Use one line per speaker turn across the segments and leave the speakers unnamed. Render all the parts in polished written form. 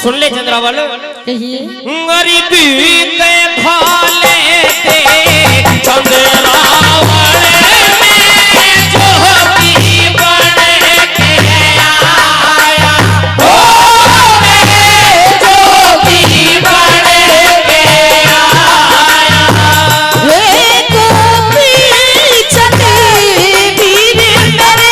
सुन ले चंद्रावल,
कहिए।
गरीबी ते भाले ते चंद्रावल में जो भी बन के आया, ओ में जो भी बन के आया,
वे गोपी चंद वीर मेरे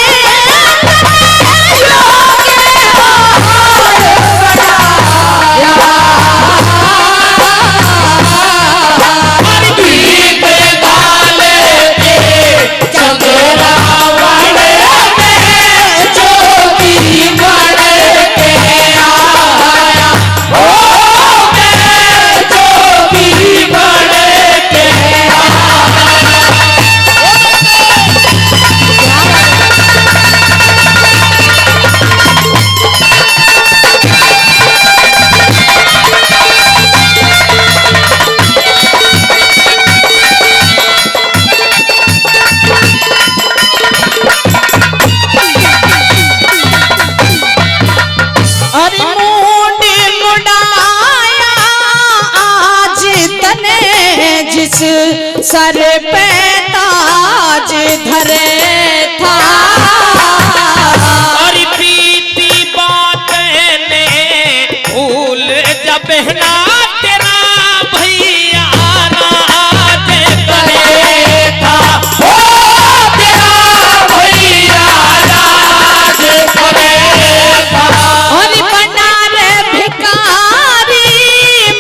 सर पे ताज धरे था,
और प्रीति बात ने भूल जब बहना तेरा भैया राज करे था, ओ तेरा भैया राज करे था,
और बना रे भिखारी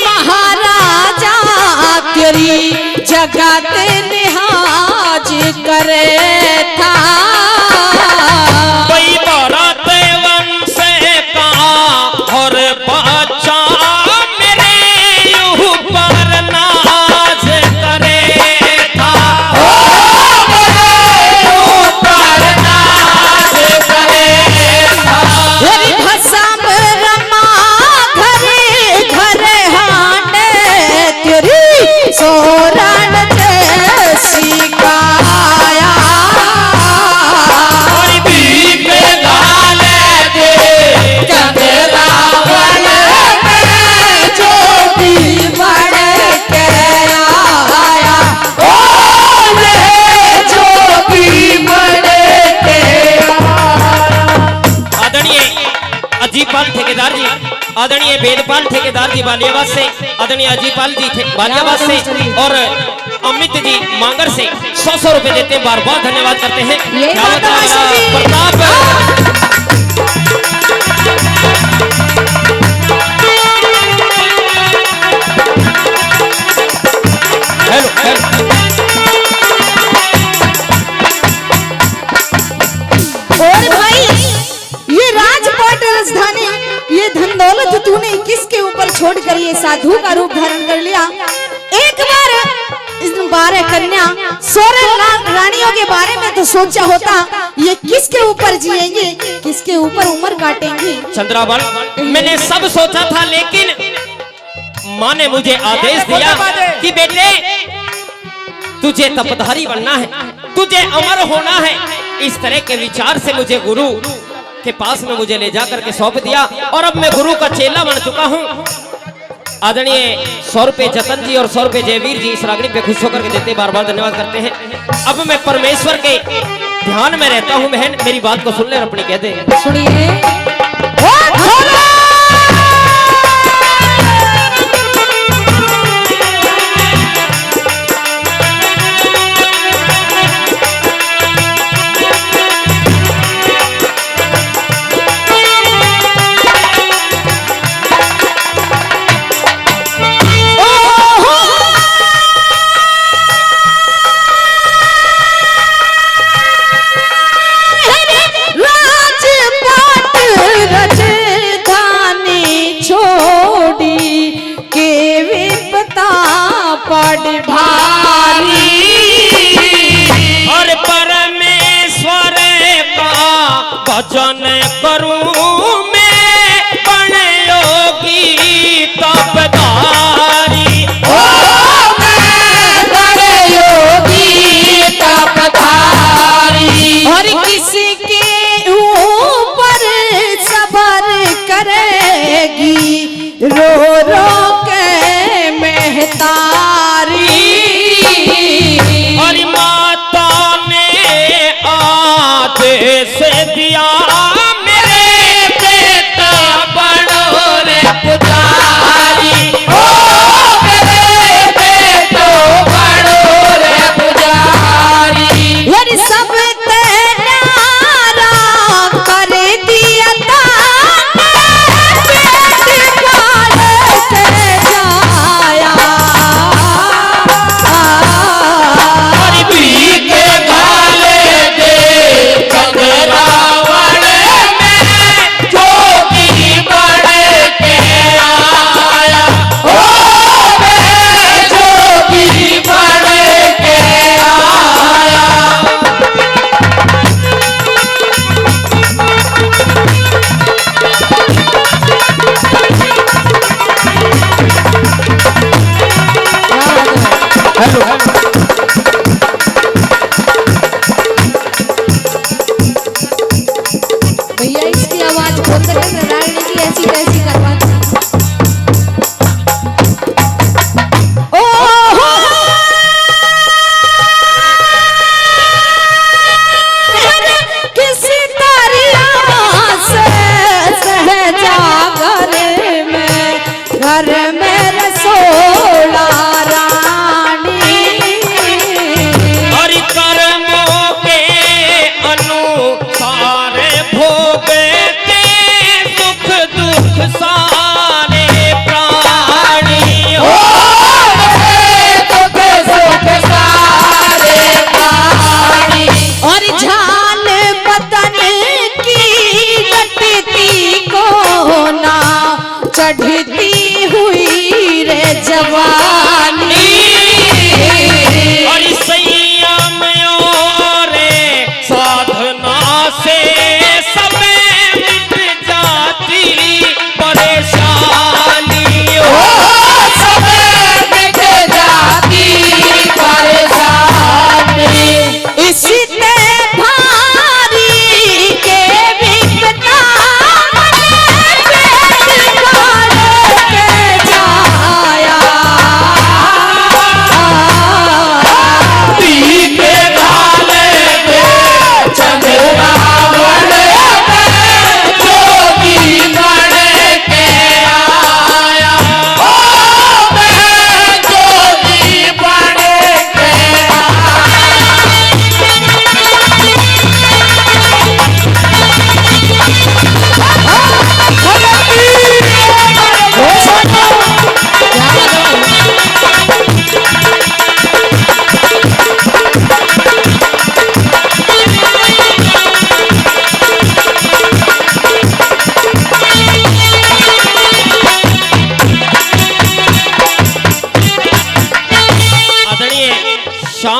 महाराजा तेरी जगत लिहाज करे था,
कोई भरत वंश का और बच्चा मेरे ऊपर नाज करे था, ओ मेरे ऊपर नाज करे था,
तेरी भसम रमा घरे घरे हाने तेरी सोरण जैसी काया,
और बीप डाले दे चंद्रावल में
जो भी बढ़ के आया,
ओ ले जो भी बढ़ के आदरणीय अजीतपाल ठेकेदार जी, आदरणीय वेदपाल ठेकेदार जी बालियाबाद से, आदरणीय अजीतपाल जी बालियाबाद से और अमित जी मांगर से 100 रुपए देते हैं, बार बार धन्यवाद करते हैं।
ये
क्या बता रहा प्रताप हेलो हेलो।
और भाई ये राजपाट राजधानी, ये धन दौलत तूने किसके ऊपर छोड़कर ये साधु का रूप धारण कर लिया। एक बार इस 12 कन्या 16 रानियों के बारे में तो सोचा होता, ये किसके ऊपर जिएंगे, किसके ऊपर उम्र काटेंगे।
चंद्रावल, मैंने सब सोचा था, लेकिन माँ ने मुझे आदेश दिया कि बेटे तुझे तपधारी बनना है, तुझे अमर होना है। इस तरह के विचार से मुझे गुरु के पास में मुझे ले जाकर के सौंप दिया और अब मैं गुरु का चेला बन चुका हूँ। आदरणीय 100 रुपए जतन जी और 100 रुपए जयवीर जी इस रागनी पे खुश होकर के देते, बार बार धन्यवाद करते हैं। अब मैं परमेश्वर के ध्यान में रहता हूँ। बहन मेरी बात को सुन ले, अपनी कह दे।
सुनिए।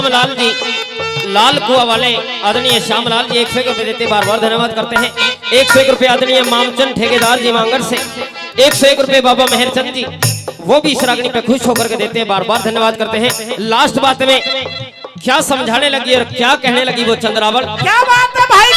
श्यामलाल जी लाल कुआ वाले आदरणीय श्यामलाल जी 101 रुपए देते बार बार धन्यवाद करते हैं। 101 रुपए आदरणीय मामचंद ठेकेदार जी मांगर से। 101 रुपए बाबा मेहरचंद जी वो भी इस रागनी पे खुश होकर के देते हैं, बार बार धन्यवाद करते हैं। लास्ट बात में क्या समझाने लगी और क्या कहने लगी वो चंद्रावल,
क्या बात है भाई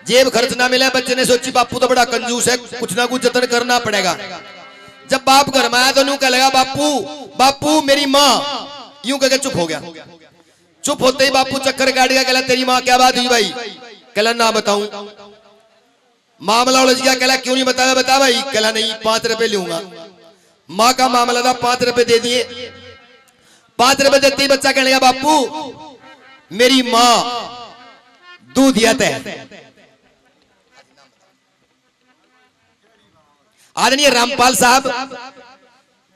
जेब खर्च ना मिला, बच्चे ने सोची बापू तो बड़ा कंजूस है, कुछ ना कुछ जतन करना पड़ेगा। जब बाप घर में आया तो यूं कह लगा बापू बापू मेरी माँ, यूं कह के चुप हो गया। चुप होते ही बापू चक्कर काट गया, कहला तेरी माँ क्या बात हुई भाई? कहला ना बताऊं। मामला उलझ गया, कहला क्यों नहीं बताया? बता भाई। कहला नहीं 5 रुपए लूंगा। माँ का मामला था, 5 रुपए दे दिए। 5 रुपए देते ही बच्चा कहने लगा बापू मेरी माँ दूध दिया है। आदरणीय रामपाल साहब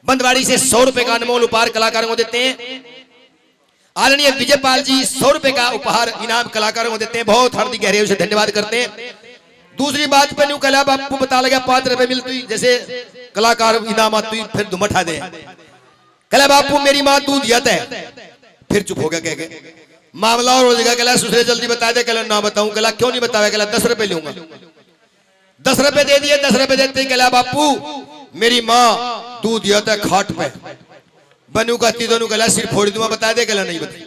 बंदवाड़ी से 100 रुपए का अनमोल उपहार कलाकारों को देते हैं। आदरणीय विजयपाल जी 100 रुपए का उपहार इनाम कलाकारों को देते हैं, बहुत हार्दिक गहराई से धन्यवाद करते हैं। दूसरी बात पे न्यू कला बापू बता लगा 5 रुपए मिलती जैसे कलाकार इनाम आती फिर तुम उठा दे। कला बापू मेरी माँ दूध दिया है, फिर चुप हो गया कह के। मामला और हो जाएगा, कला सुसरे जल्दी बता दे। कला ना बताऊं। कला क्यों नहीं बताया? कला 10 रुपए लूंगा। 10 रुपए दे दिए। 10 रुपए देते ही कला बापू मेरी माँ दूध दिया था खाट पे। बनू का दोनों कला सिर फोड़ दूंगा, बता दे। कला नहीं बताई।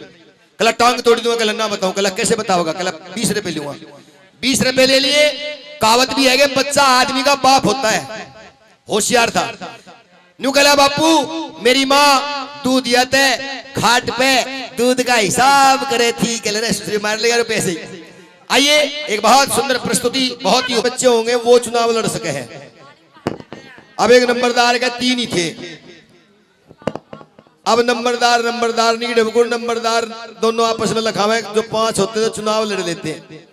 कला टांग तोड़ दूंगा। कला ना बताऊं। कला कैसे बताओगा? कला 20 रुपए लूंगा। 20 रुपए ले लिए। कहावत भी है कि बच्चा आदमी का बाप होता है, होशियार था। न्यू कला बापू मेरी माँ दूध दिया था खाट पे, दूध का हिसाब करे थी। कल मार लेगा पैसे। आइए एक बहुत सुंदर प्रस्तुति, बहुत ही बच्चे होंगे वो चुनाव लड़ सके हैं। अब एक नंबरदार का 3 ही थे। अब नंबरदार नहीं डबकुर नंबरदार दोनों आपस में लखावे, जो 5 होते तो चुनाव लड़ लेते हैं।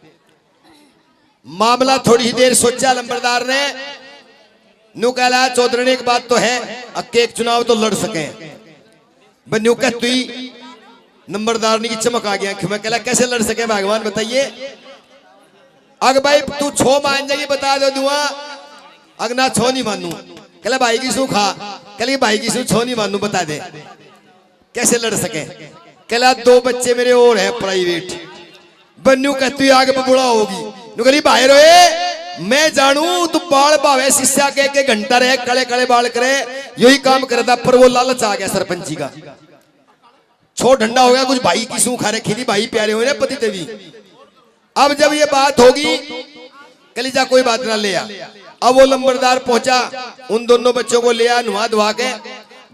मामला थोड़ी ही देर सोचा नंबरदार ने। न्यू कहला चौधरी ने एक बात तो है, अक्के एक चुनाव तो लड़ सके। न्यू कह तु नंबरदार की चमक आ गया। मैं कहला कैसे लड़ सके भगवान बताइए। अग भाई तू 6 मान जाएगी बता दो दुआ। अग ना 6 नहीं मानू। कहला भाई की सू खा। कहले भाई की सू 6 नहीं मानू, बता दे कैसे लड़ सके। कहला 2 बच्चे मेरे और है प्राइवेट। बन्नू कह तू आगे पे बुढ़ा होगी। नु कहली भाई रोए मैं जानू तू बाल भावे शिष्या के घंटा रहे कड़े कड़े बाल करे यही काम करे था, पर वो लालच आ गया सरपंची का। छोड़ ठंडा हो गया, कुछ भाई की सूख खा रहे खीरी भाई प्यारे हुए ना पति देवी। अब जब ये बात होगी कलीजा कोई बात ना ले आ। अब वो लंबरदार पहुंचा, उन दोनों बच्चों को ले आ, नुहा धुआ के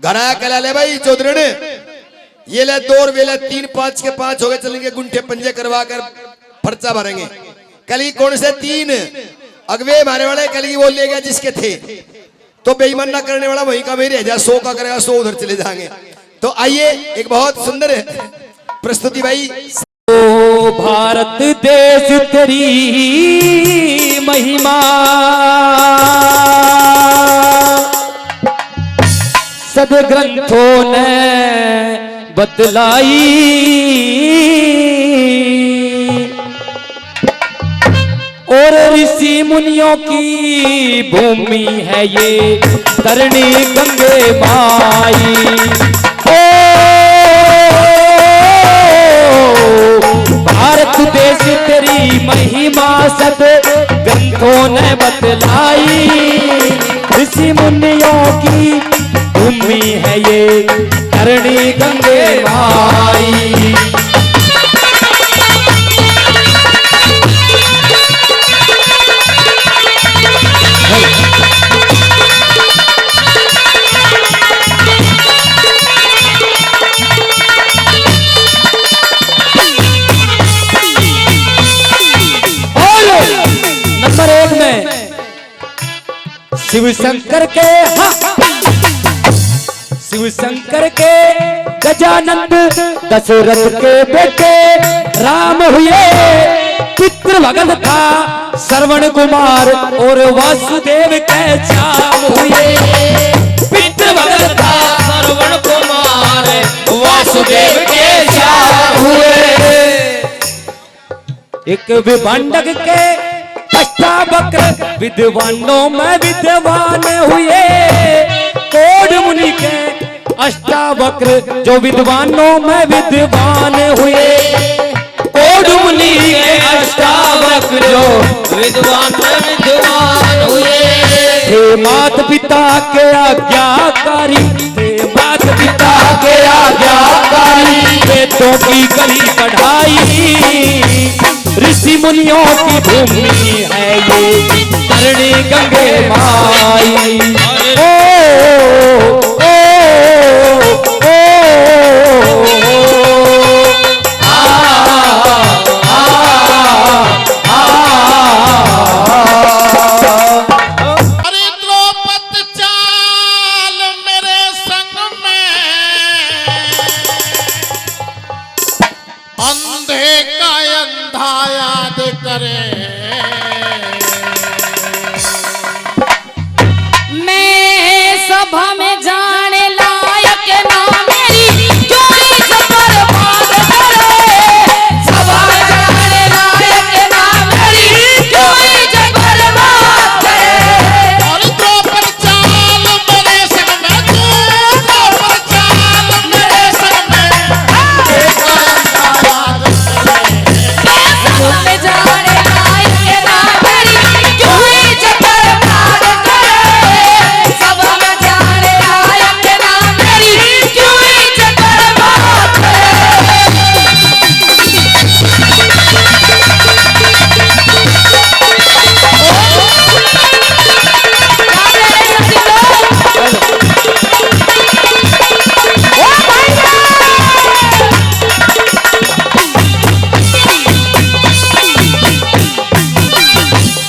घर आया। कला ले भाई चौधरी ये ले 2 और वे ले 3, 5 के 5 हो गए, चलेंगे गुंठे पंजे करवा कर पर्चा भरेंगे। कली कौन से 3 अगवे मारे वाले, कली वो ले गया जिसके थे, तो बेईमान ना करने वाला वहीं का वहीं रह जा, 100 का करेगा 100 उधर चले जाएंगे। तो आइए एक बहुत सुंदर प्रस्तुति भाई।
ओ भारत देश तेरी महिमा सदग्रंथों ने बतलाई, और ऋषि मुनियों की भूमि है ये तरणी गंगे माई। ओ भारत देश तेरी महिमा सद ग्रंथों ने बतलाई, ऋषि मुनियों की भूमि है ये तरणी गंगे माई। नंबर 1 में शिव शंकर के, शिव शंकर के गजानंद दशरथ के बेटे राम हुए। पितृ भगत था श्रवण कुमार और वासुदेव के श्याम हुए। पितृ भगत था श्रवण कुमार वासुदेव के श्याम हुए। एक विभांडक के अष्टावक्र विद्वानों में विद्वान हुए। कोड मुनि के अष्टावक्र जो विद्वानों में विद्वान हुए। कोड मुनि के अष्टावक्र जो विद्वान में विद्वान हुए। हे मात पिता के आज्ञाकारी, हे मात पिता के आज्ञाकारी, वेदों की कली पढ़ाई, ऋषि मुनियों की भूमि है ये तरणी गंगे माई। ओ ओ ओ
अरे द्रौपद चाल मेरे संग में, अंधे का अंधा याद करे।
मैं सभा में जाने लायक ना मेरी चोरी सफर बात करे। सभा में जाने लायक ना मेरी चोरी सफर बात करे।
और द्रौपद चाल मेरे संग में, द्रौपद चाल मेरे संग में, अंधे का अंधा याद करे।
सभा में जाने लायक ना मेरी चोरी सफर बात करे। सभा में जाने लायक ना मेरी चोरी सफर बात करे।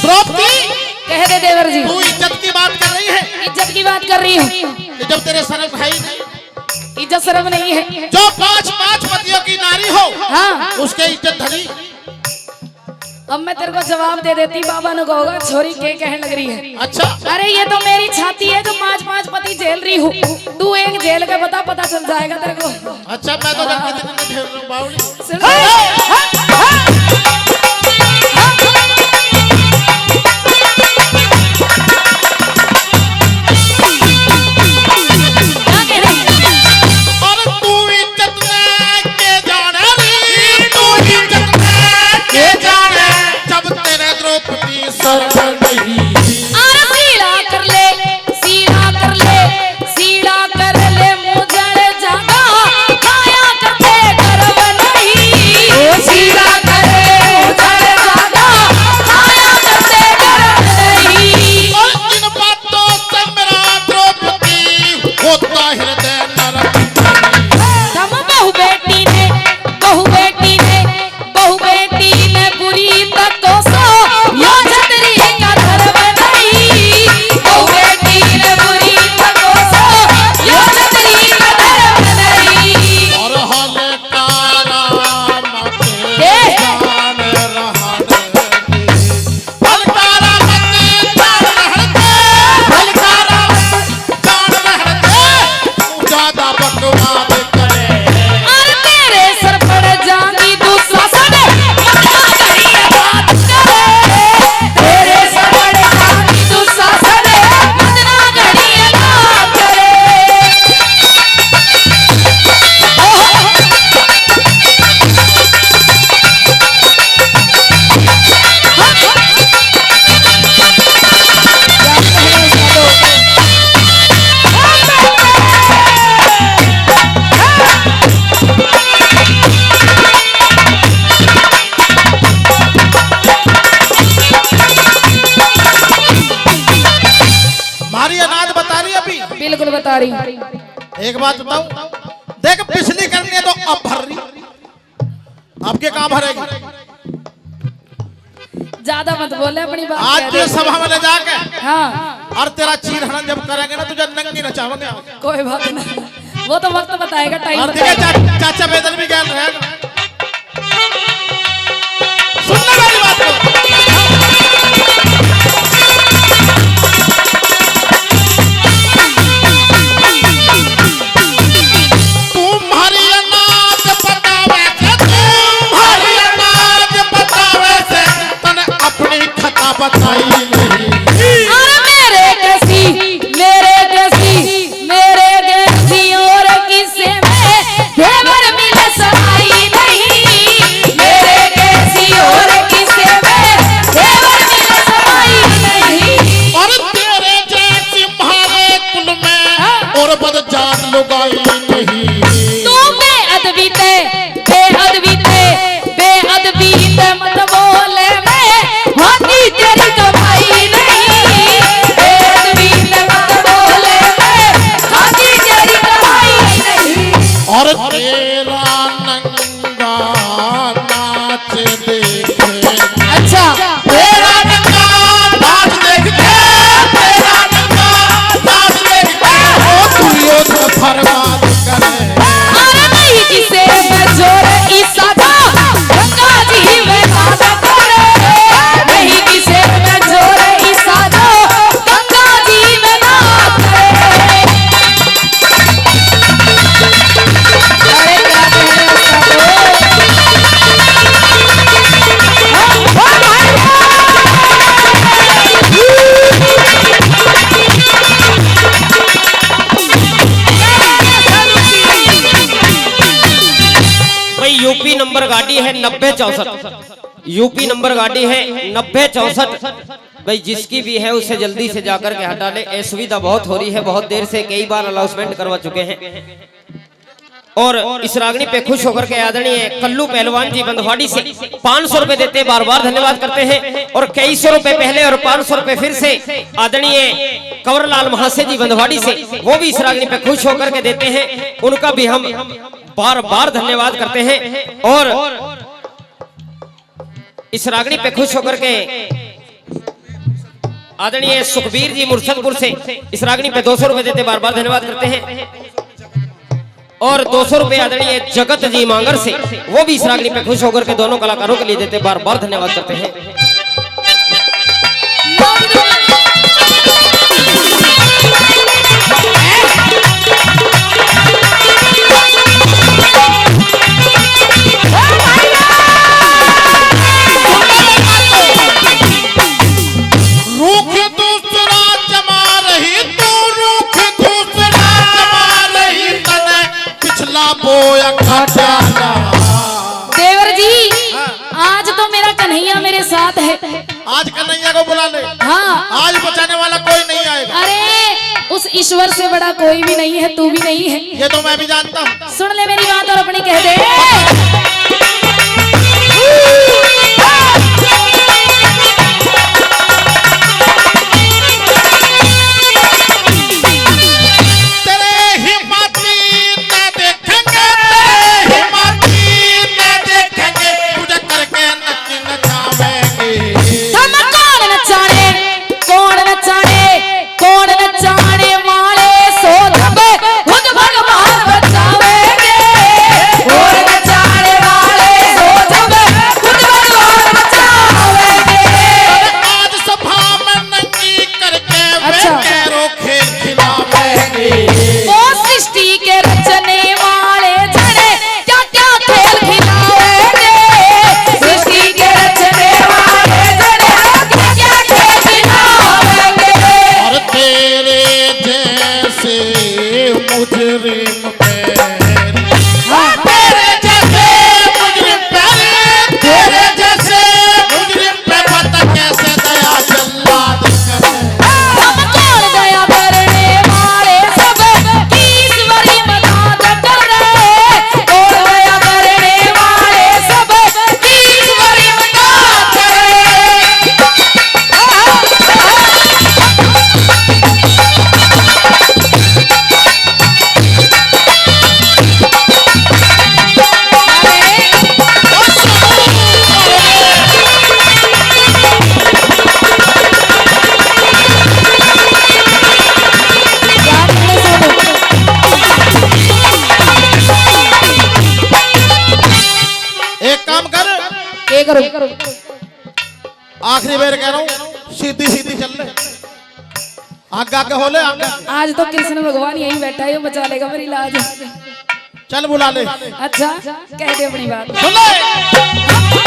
द्रौपदी,
कह दे देवर जी,
तू इज्जत की बात कर रही है।
इज्जत की बात कर रही हूँ।
कि जब तेरे शर्म है ही नहीं,
इज्जत शर्म नहीं है।
जो 5 पतियों की नारी हो
हाँ,
उसके इज्जत धनी।
अब मैं तेरे को जवाब दे देती, बाबा ने कहोगा छोरी के कहने लग रही है।
अच्छा,
अरे ये तो मेरी छाती है जो 5 पति झेल रही हूँ। तू एक झेल के बता, पता चल जाएगा तेरे को।
अच्छा, मैं तो जब कितने में झेल रहा हूँ बावली।
सुन ले। क्या कह रही है?
और तू इज्जत में के जाने री, तू इज्जत में के जाने, जब तेरे द्रौपदी सरबनी होता हृदय नरक
तब बहु बेटी ने बुरी तको सो यो छतरी का धर्म नहीं बहु बेटी ने बुरी तको सो यो छतरी का धर्म नहीं
और हमें कारा मते जान रहने फलकारा मते जान रहने फलकारा जान रहने ज्यादा बकवास करे
और तेरे सर पर जानी दुशासन मतना करिए बात करे तेरे सर पर जानी दुशासन मतना करिए बात करे
मारी अनाज बता रही अभी
बिल्कुल बता रही हूँ।
एक बात बताऊं देख पिछली करनी है तो अब भर रही आपके कहां भरेगी
ज्यादा मत बोले अपनी बात
आज
कह
के
दे।
सभा में ले जाके
हाँ
और तेरा चीर हरण जब करेंगे ना तुझे नंगी नचावेंगे
कोई बात नहीं वो तो वक्त बताएगा टाइम
और ठीक है
बताएगा
चाचा बेदल भी गैल रहेगा सुनने वाली बात को तुम्हारी अनाज बतावे से तुम्हारी अनाज बतावे से तने अपनी खता बताई नहीं
और मेरे कैसी और किसे में देवर मिल सहाई नहीं मेरे कैसी और किसे में देवर मिल सहाई नहीं
और तेरे जैसी मारे कुल में और बदजात लुगाई नहीं
तू बेअदबी ते मत बोले मैं होती तेरी कमाई नहीं बेअदबी ते मत बोले मैं होती तेरी कमाई नहीं
और तेरा नंगा नाच देखे
अच्छा
तेरा नंगा नाच देखते तेरा नंगा नाच देखते ओ तुलियो तो फरमान करे
और नहीं जिसे मैं जोड़ ईसा दो गंगा जी में बाधा करे नहीं जिसे मैं जोड़ ईसा दो गंगा जी में नाथ करे अरे क्या कह रहे हो
भाई यूपी नंबर गाड़ी है 9064 यूपी नंबर गाड़ी है 9064 भाई जिसकी भी है उसे जल्दी से जाकर के हटा ले असुविधा बहुत हो रही है बहुत देर से कई बार अनाउंसमेंट करवा चुके हैं और इस रागनी पे खुश होकर के आदरणीय कल्लू पहलवान जी बंधवाड़ी से 500 रुपए देते बार बार धन्यवाद करते हैं और कई सौ रुपए पहले और 500 रुपए फिर से आदरणीय कंवरलाल महाशय जी बंधवाड़ी से वो भी इस रागनी पे खुश होकर के देते हैं उनका भी हम बार बार धन्यवाद करते हैं और इस रागनी पे खुश होकर के आदरणीय सुखबीर जी मुर्शदपुर से इस रागनी पे 200 रुपए देते बार बार धन्यवाद करते हैं और 200 रुपए आदरणीय जगत जी मांगर से वो भी इस रागनी पे खुश होकर के दोनों कलाकारों के लिए देते बार बार धन्यवाद करते हैं।
रूख दूसरा जमा रही तू रूख दूसरा जमा रही तने पिछला बोया खजाना
देवर जी आज तो मेरा कन्हैया मेरे साथ है
आज कन्हैया को बुला ले
हाँ
आज बचाने वाला कोई नहीं आएगा
अरे उस ईश्वर से बड़ा कोई भी नहीं है तू भी नहीं है
ये तो मैं भी जानता हूँ
सुन ले मेरी बात और अपनी कह दे
तेरे मुजरिम पैरी तेरे जैसे मुजरिम पैरी तेरे जैसे मुजरिम पे पता कैसे दया जल्लाद करे
हम कौन दया करने वाले सब ईश्वरी मदद करे कौन दया करने वाले सब ईश्वरी मदद करे
एक काम कर
क्या करो
आखिरी बार कह रहा हूँ सीधी सीधी चल ले आगा के होले आगा
आज तो कृष्ण भगवान यहीं बैठा है वो बचा लेगा मेरी लाज
चल बुला ले
अच्छा कह दे अपनी बात
सुन ले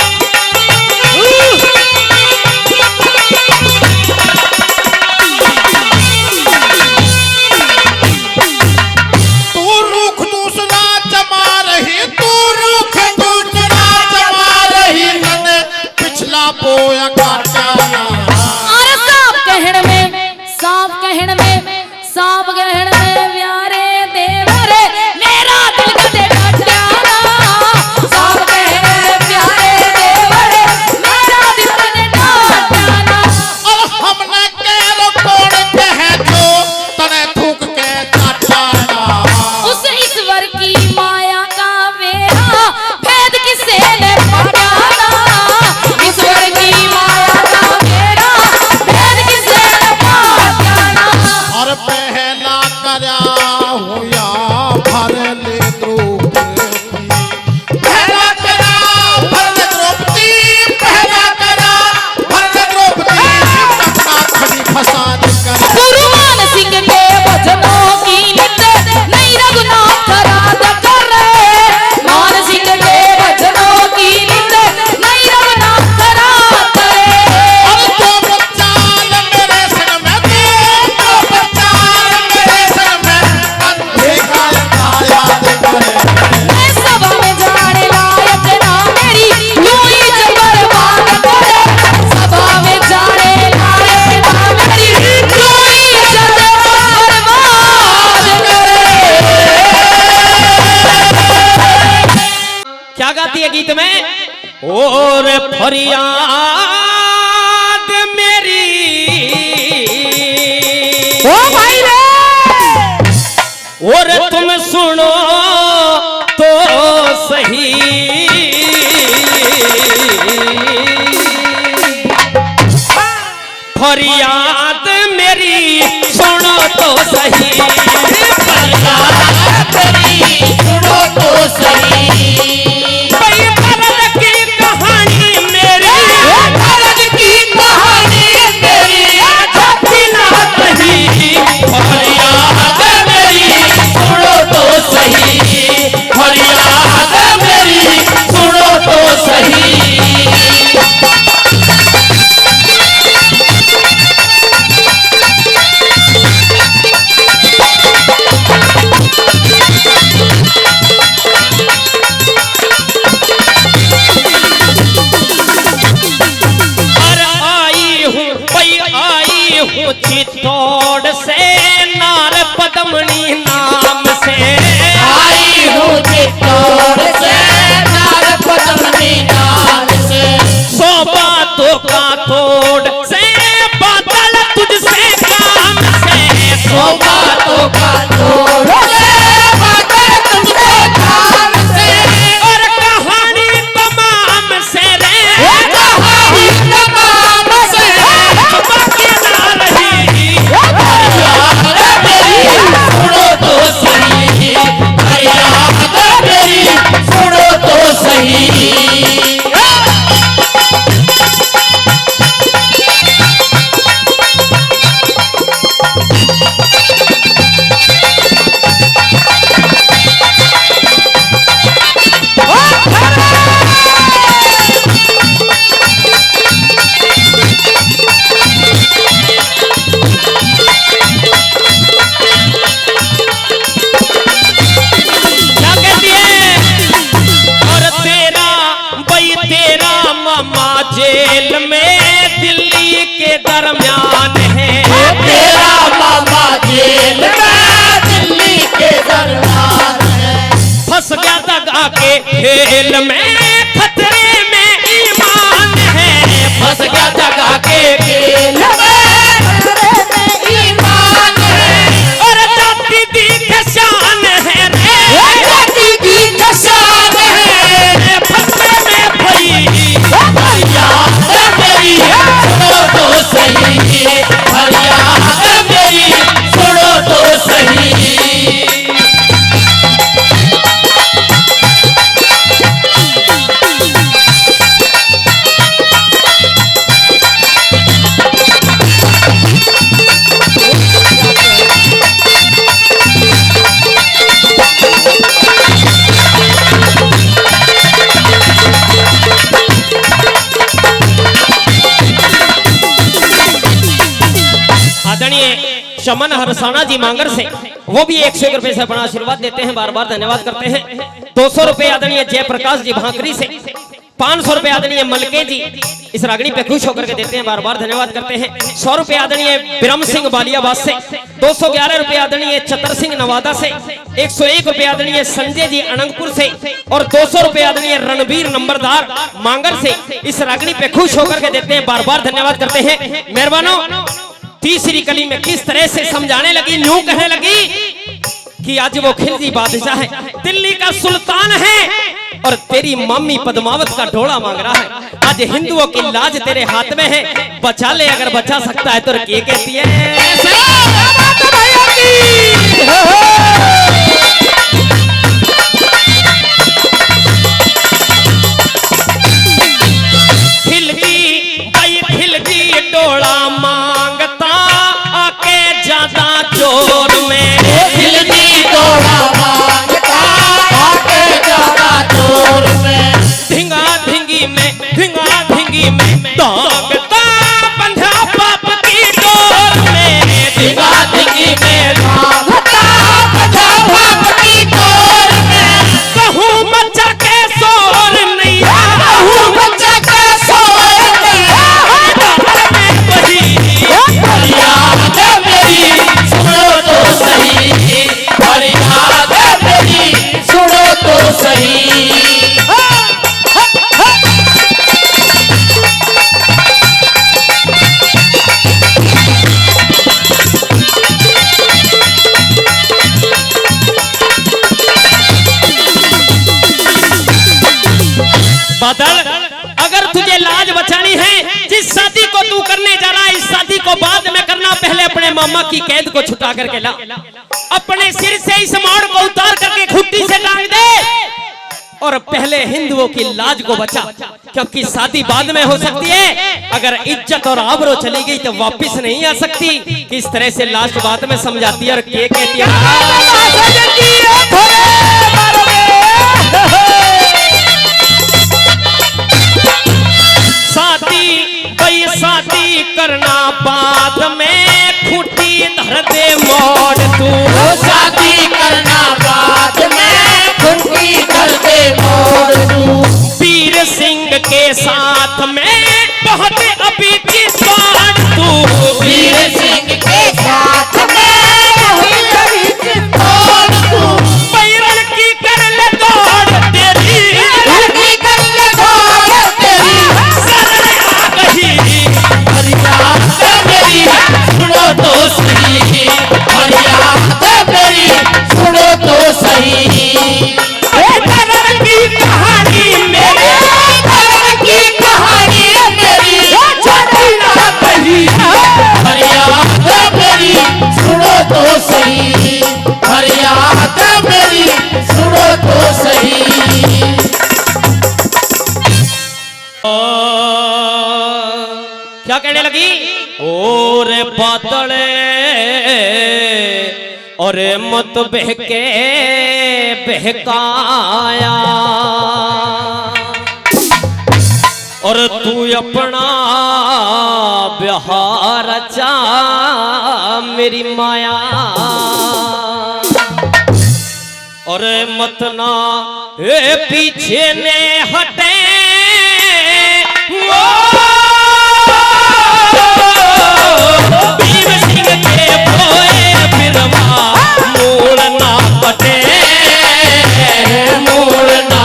तू रुख दूसरा जमा रही तू रुख दूसरा जमा रही मैंने पिछला बोया काटा
और सांप कहण में प्यारे देवरे मेरा दिल कदे डांटा सांप कहण में प्यारे देवरे मेरा दिल कदे डांटा
और हमने कैरो कोण कह जो तने थूक के काटा
उस ईश्वर की माया का मेरा भेद किसे ने पहचाना ईश्वर की माया का मेरा भेद किसे ने पहचाना
और पहला करा हुआ भर ले द्रौपदी पहला करा भर ले द्रौपदी पहला करा भर ले द्रौपदी अपना खड़ी फसाद कर
गुरु मान सिंह के भजनों की नित नहीं रघुनाथ रात कर मान सिंह के भजनों की नित नहीं रघुनाथ रात
अब तो बचाल मेरे संग में तो बचाल मेरे संग में अंधे का याद करे
मैं सभा में जाने लायक ना मेरी यूं ही बर्बाद करे सभा में जाने लायक ना मेरी यूं ही बर्बाद करे
क्या गाती है गीत में और फरियाद मेरी
ओ भाई रे
और तुम सुनो तो सही फरियाद मेरी सुनो तो सही फरियाद मेरी सुनो तो सही भाई फर्ज की कहानी मेरी फर्ज की कहानी मेरी छपी ना कहीं फरियाद मेरी सुनो तो सही फरियाद मेरी सुनो तो सही जगह के खेल में, खतरे में ईमान है। फंस गया जगह के खेल में,
ईमान है।
और जाति दी शान है रे,
जाति दी शान है।
फतवे में भई
फरियाद मेरी सुनो तो सही, फरियाद मेरी सुनो तो सही।
शमन हरसाना जी मांगर से, वो भी 101 रुपए से अपना आशीर्वाद देते हैं, बार बार धन्यवाद करते हैं। 200 रुपए आदरणीय जयप्रकाश जी भांकरी से, 500 रुपए आदरणीय मलके जी इस रागनी पे खुश होकर के देते हैं, बार बार धन्यवाद करते हैं। 100 रुपए आदरणीय बिरम सिंह बालियाबाद से, 211 रुपए आदरणीय चतर सिंह नवादा से, 101 रुपए आदरणीय संजय जी अनंतपुर से और 200 रुपए आदरणीय रणबीर नंबरदार मांगर से इस रागनी पे खुश होकर के देते हैं, बार बार धन्यवाद करते हैं। मेहरबानों, तीसरी कली में किस तरह से समझाने लगी, यूं कहने लगी कि आज वो खिलजी बादशाह है, दिल्ली का सुल्तान है और तेरी मम्मी पद्मावत का ढोला मांग रहा है। आज हिंदुओं की लाज तेरे हाथ में है, बचा ले अगर बचा सकता है तो ये कहती है खिलजी भाई खिलजी ढोला मांगता आके ज्यादा जोर में,
खिलजी ढोला मांगता आके ज्यादा जोर में।
धिंगा धिंगी में दागता बंधा बाप की डोर में,
धिंगा धिंगी में भागता बंधा बाप की डोर में।
कहूँ बच्चा के शोर नहीं,
कहूँ बच्चा का सोए नहीं, फरियाद मेरी सुनो तो सही, फरियाद मेरी सुनो तो सही।
बादल, अगर तुझे लाज बचानी है, जिस शादी को तू करने जा रहा है इस शादी को बाद में करना, पहले अपने मामा की कैद को छुटा करके ला, अपने सिर से इस मोड़ को उतार करके खुट्टी से टांग दे और पहले हिंदुओं की लाज को बचा, क्योंकि शादी बाद में हो सकती है, अगर इज्जत और आबरू चली गई तो वापस नहीं आ सकती। किस तरह से लास्ट बात में समझाती है और क्या कहती है, शादी करना बाद में खुटी धर दे मोड़ तू,
शादी करना बाद में खुटी धर दे मोड़ तू।
वीर सिंह के साथ में बहुत अभी चितवाड़ तू,
वीर सिंह के साथ में बहुत अभी चितवाड़ तू।
पैरण की कर ले दौड़ तेरी,
लड़की कर ले दौड़ तेरी,
शरण आ गई
फरियाद मेरी सुनो तो सही, फरियाद मेरी सुनो तो सही।
पैरण की कहानी मेरे,
पैरण की कहानी मेरी
छोटी ना कही,
फरियाद मेरी सुनो तो सही, फरियाद मेरी सुनो तो सही।
क्या कहने लगी, और बादले और मत बहके बहकाया और तू अपना बिहार चा मेरी माया और मत ना ए पीछे ने हटे वो भीम सिंह के भोए बिरवा मूल ना पटे, मूल ना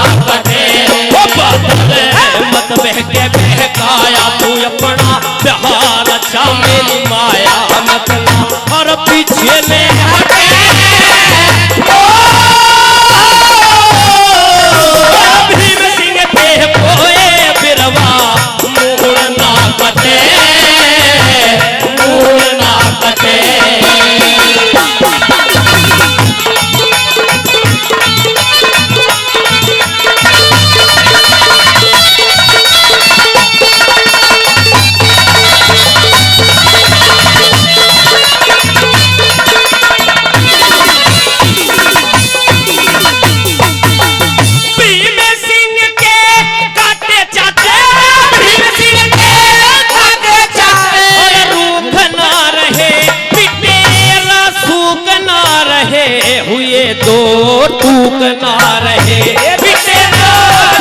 टूक ना रहे, बेटे तो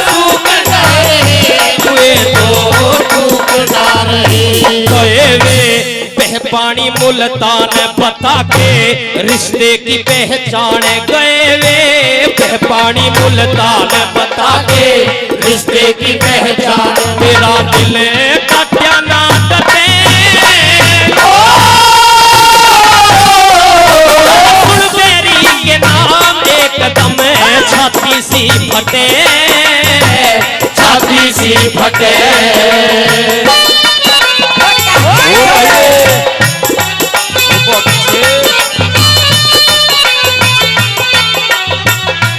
टूक ना रहे, हुए तो टूक ना रहे। गए वे बह पानी मुल्तान बता के रिश्ते की पहचान, गए वे बह पानी मुल्तान बता के रिश्ते की पहचान। तेरा दिल काट्या ना कटे, के नाम एकदम छाती सी फटे, छाती सी फटे।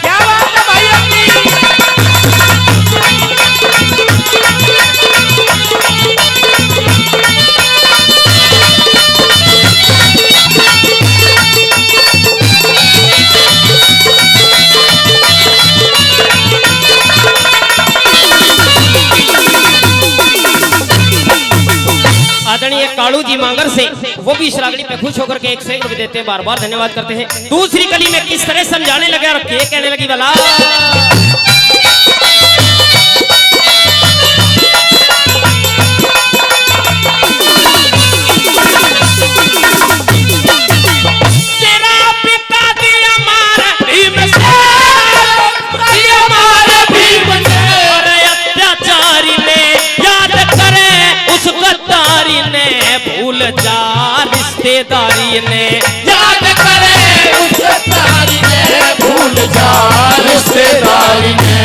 क्या बात है भाई अपनी।
आदरणीय कालू जी मांगर से वो भी इस रागनी पे खुश होकर के 101 रुपए देते हैं, बार बार धन्यवाद करते हैं। दूसरी कली में किस तरह समझाने लगे और क्या कहने लगी भला। तेरा पिता दिया मार भीम से, दिया मार भीम से, अरे अत्याचारी ने याद करे उस गद्दारी ने, भूल जा रिश्तेदारी ने, याद करे उस गद्दारी ने, भूल जा रिश्तेदारी ने।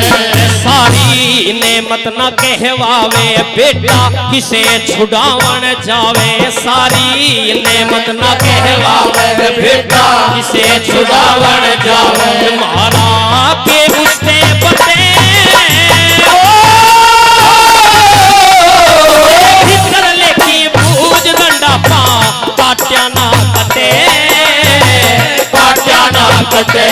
सारी ने मत न कहवावे बेटा किसे छुड़ावन जावे, सारी ने मत न कहवावे बेटा किसे छुड़ावन जावे। मारा के उसने बते काट्या ना कटे, काट्या ना कटे।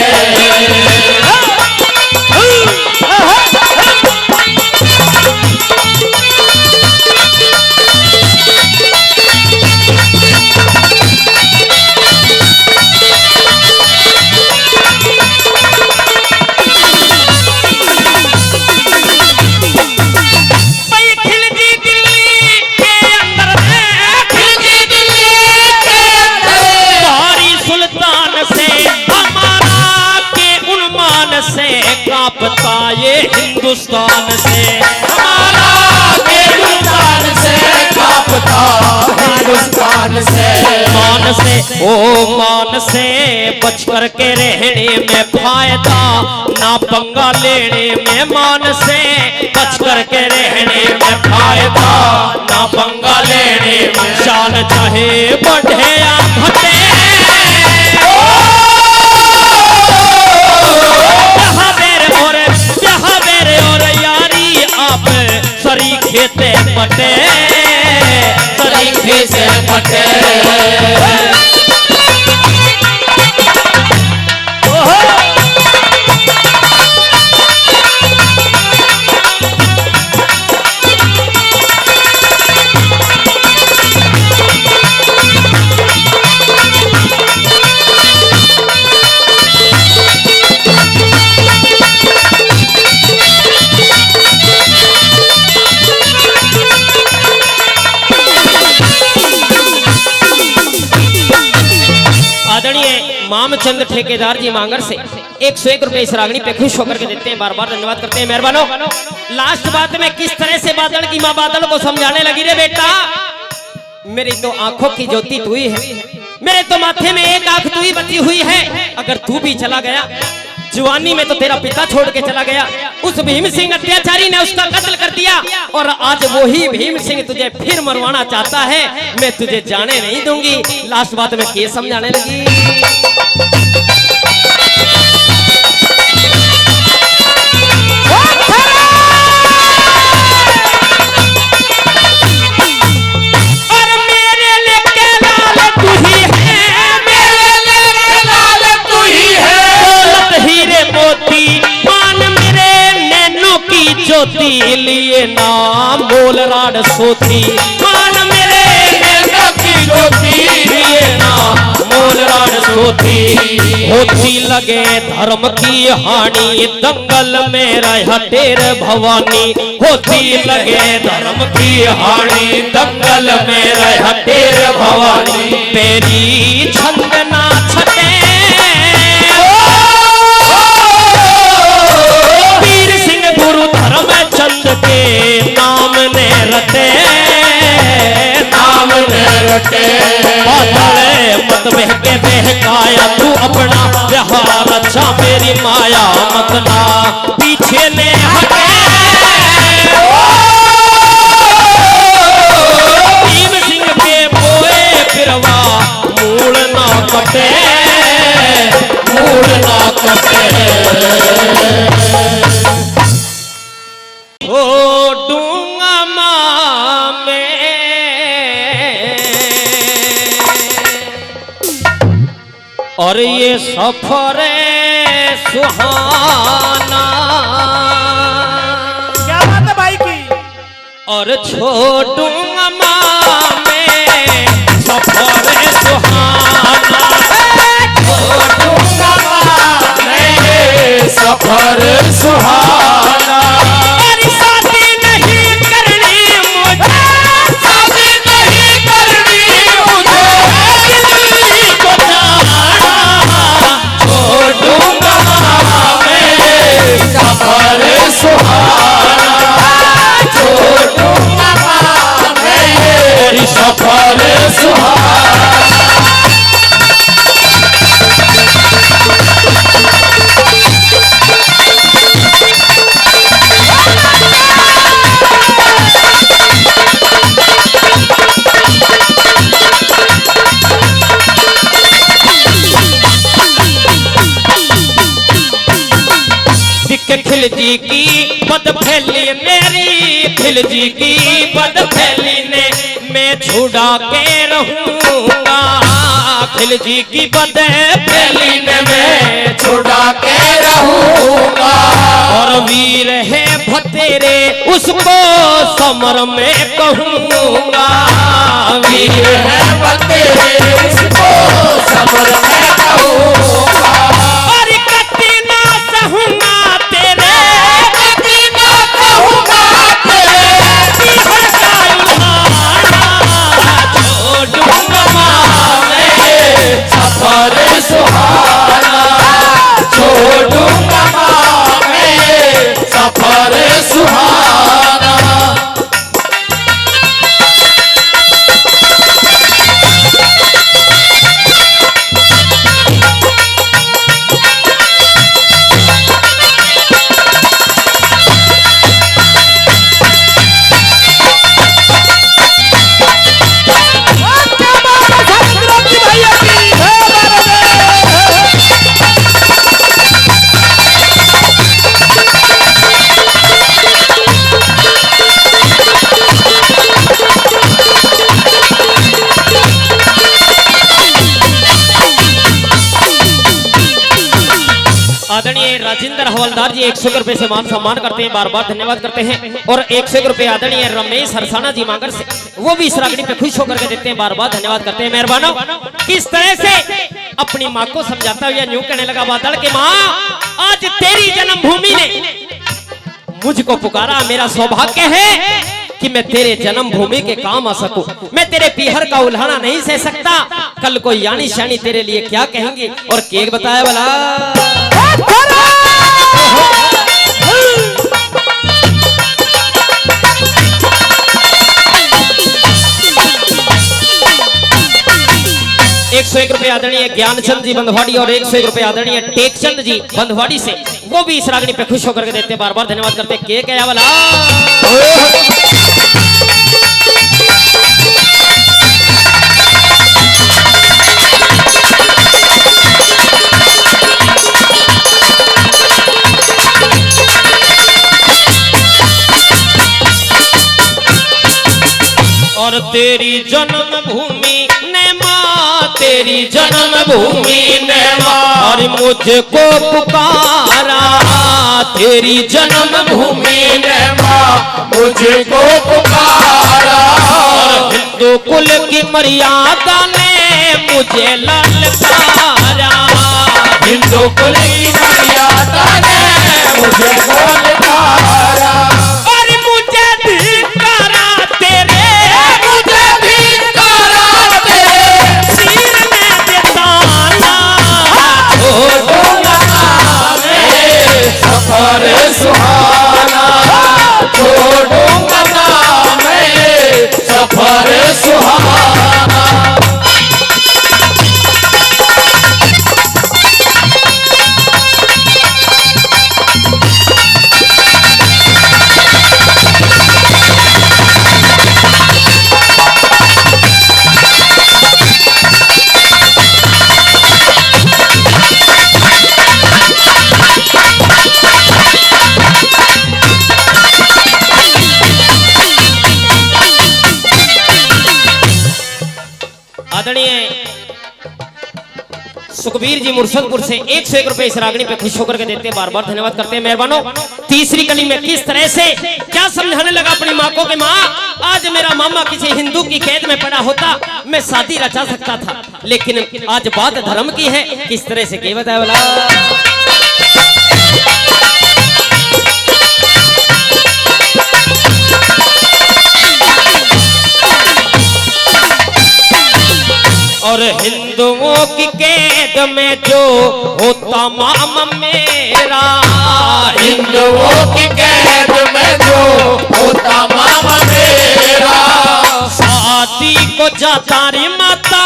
कांपता ये हिंदुस्तान से, हमारा के हिंदुस्तान से कांपता हिंदुस्तान से। मान से ओ मान से बच कर के रहने में फायदा, ना पंगा लेने में। मान से बच कर के रहने में फायदा, ना पंगा लेने में। शान चाहे बढ़े या घटे, खेते पटे, सरीखे से पटे। मामचंद ठेकेदार जी मांगर से 101 रुपए इस रागनी पे खुश होकर के देते हैं, बार बार धन्यवाद करते हैं मेहरबानों। लास्ट बात में किस तरह से बादल की माँ बादल को समझाने लगी, रे बेटा मेरी तो आंखों की ज्योति तू ही है, मेरे तो माथे में एक आंख तू ही बची हुई है। अगर तू भी चला गया, जवानी में तो तेरा पिता छोड़ के चला गया, उस भीम सिंह अत्याचारी ने उसका कत्ल कर दिया, और आज वही भीम सिंह तुझे फिर मरवाना चाहता है। मैं तुझे जाने नहीं दूंगी। लास्ट बात में क्या समझाने लगी, ज्योति लिए नाम बोल राड सोती, मान मेरे नैनों की ज्योति लिए नाम बोल राड बरसों थी, होती लगे धर्म की हानि, दंगल में रह टेर भवानी, होती लगे धर्म की हानि, दंगल में रह टेर भवानी, तेरी छंद ना छटे वीर सिंह गुरु धर्म चंद के नाम ने रटे, नाम ने रटे, मत बहके बहकाया तू अपना व्यवहार, अच्छा मेरी माया मत ना पीछे ने हटे, भीम सिंह के बोए फिरवा मूल ना कटे, मूल ना कटे। ओ डूंगा में और ये सफर सुहाना,
क्या बात है भाई की?
और छोड़ूंगा में सफर सुहाना, छोड़ूंगा में
सफर सुहाना,
मेरी शादी नहीं करनी मुझे,
शादी नहीं करनी मुझे,
दिल्ली को जाना, छोड़ूंगा में
सफर सुहाना, छोड़ूंगा मेरी सफर सुहाना।
खिलजी की बद फैली मेरी, खिलजी की बद फैली ने मैं छुड़ा के रहूंगा, खिलजी की बद फैली ने मैं
छुड़ा के रहूंगा,
और वीर है भतेरे उसको समर में कहूंगा,
वीर है बतेरे इसको समर में कहूंगा,
और कति ना सहूंगा तेरे,
कति ना कहूंगा तेरे,
बिहर का उल्हाना, छोड़ूंगा
में सफर सुहाना, छोड़ूंगा में सफर सुहाना।
आदरणीय राजेंद्र हवलदार जी 100 रुपए से मान सम्मान करते हैं, बार बार धन्यवाद करते हैं। और 100 रुपए आदरणीय रमेश हरसाना जी मांगर से वो भी इस रागनी पे खुश होकर के देते हैं, बार बार धन्यवाद करते हैं। मेहरबानों, किस तरह से अपनी माँ को समझाता हुआ यूं कहने लगा बादल के माँ आज तेरी जन्मभूमि ने मुझको पुकारा, मेरा सौभाग्य है कि मैं तेरे जन्मभूमि के काम आ सकूं, मैं तेरे पीहर का उल्हाना नहीं सह सकता, कल को यानी शानी तेरे लिए क्या कहेंगे। और केक बताया वाला एक रुपए आदरणीय ज्ञानचंद जी बंधवाड़ी और 101 रुपए आदरणीय टेकचंद जी बंधवाड़ी से वो भी इस रागनी पे खुश होकर के देते हैं, बार बार धन्यवाद करते हैं। केक है वाला और तेरी जन्मभूमि ने माँ, तेरी जन्मभूमि ने माँ और मुझको पुकारा, तेरी जन्मभूमि
ने माँ मुझको पुकारा,
हिंदू कुल की मर्यादा ने मुझे ललकारा,
हिंदू कुल की मर्यादा ने मुझे ललकारा,
और मुझे धिक्कारा तेरे,
मुझे धिक्कारा तेरे
सिर में बेताना,
छोड़ूंगा नामे सफर सुहाना, छोड़ूंगा नामे सफर सुहाना।
आदरणीय सुखबीर जी मुर्शदपुर से 101 रुपए इस रागनी पे खुश होकर के देते हैं, बार बार धन्यवाद करते हैं मेहरबानों। तीसरी कली में किस तरह से क्या समझाने लगा अपनी माँ को कि माँ आज मेरा मामा किसी हिंदू की कैद में पड़ा होता मैं शादी रचा सकता था, लेकिन आज बात धर्म की है। किस तरह से क्या बताया बोला, और हिंदुओं की कैद में जो होता मामा मेरा,
हिंदुओं की कैद में जो होता मामा मेरा,
शादी को जाता रे माता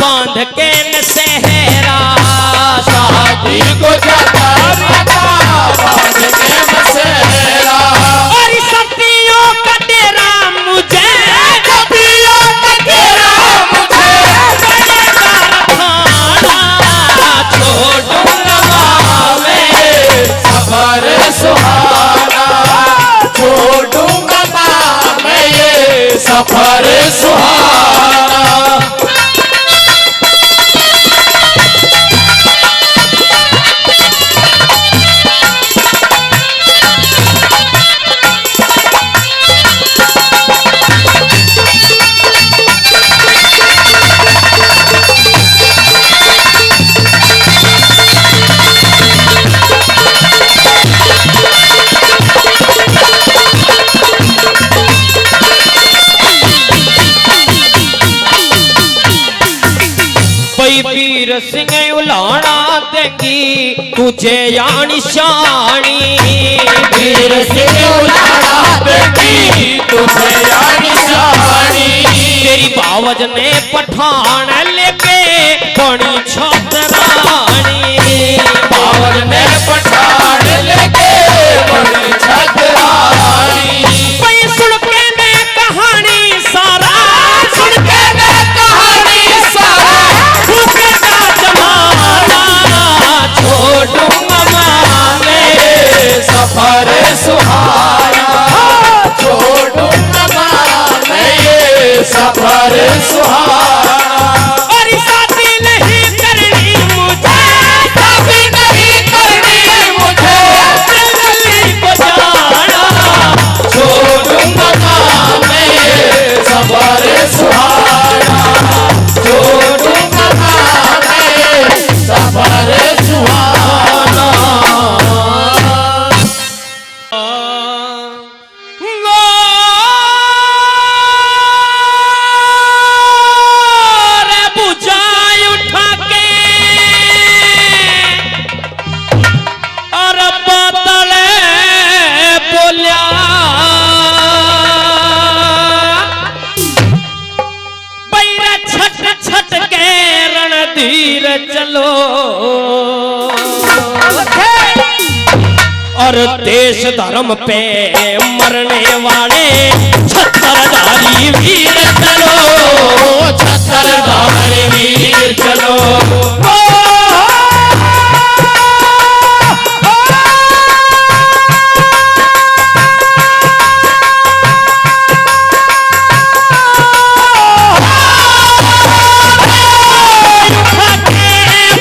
बांध के न सहरा,
शादी को जाता माता बांध के बसेरा,
और सतियों का डेरा मुझे,
सतियों का डेरा मुझे छोड़ूंगा नामे सफर सुहाना, छोड़ूंगा नामे सफर सुहाना।
वीर सिंह उलाना देंगी तुझे यानी शानी,
वीर सिंह उलाना देंगी तुझे यानी शानी,
तेरी बावज ने पठान लेके बड़ी छतरानी,
बावज ने पठान लेके बड़ी छतरानी,
सुन के ने कहानी सारा,
सुन के ने कहानी सारा,
झुकेगा जमाना,
छोड़ूंगा नामे सफर सुहाना, छोड़ूंगा नामे सफर सुहाना।
और शादी नहीं करनी मुझे,
शादी नहीं करनी मुझे,
जंगली को जाना,
छोड़ूंगा नामे सफर सुहाना, छोड़ूंगा नामे सफर सुहाना।
रे बुझाई उठा के और बदले बोलिया, बैरा छट छट के रणधीर चलो, और देश धर्म पे मरने वाले छत्रधारी वीर चलो,
छत्रधारी वीर चलो,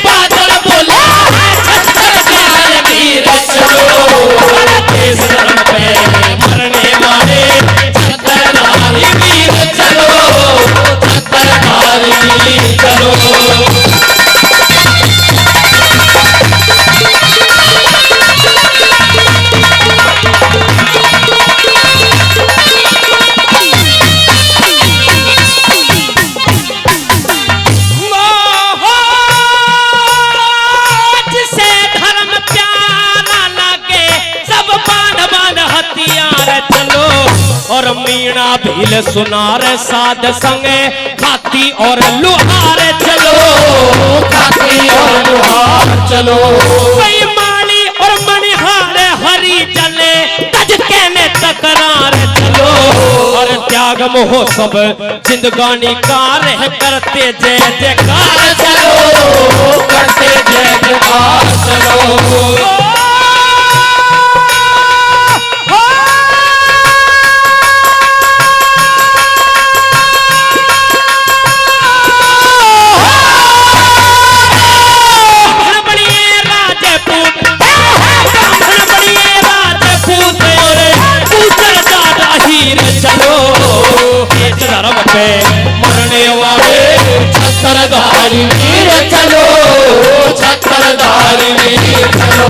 बादल बोला छत्रधारी वीर चलो, देश धर्म पे मरने वाले छत्रधारी वीर चलो, भील सुनार साध संगे खाती और लुहार चलो,
खाती और लुहार चलो,
भाई माली और मणिहार हरी चले तज कहने तकरार चलो, और त्याग मोह सब जिंदगानी कार है करते जय जयकार
चलो, करते जय जयकार चलो।
धर्म पे मरने वाले
छत्रधारी वीर चलो, छत्रधारी वीर चलो।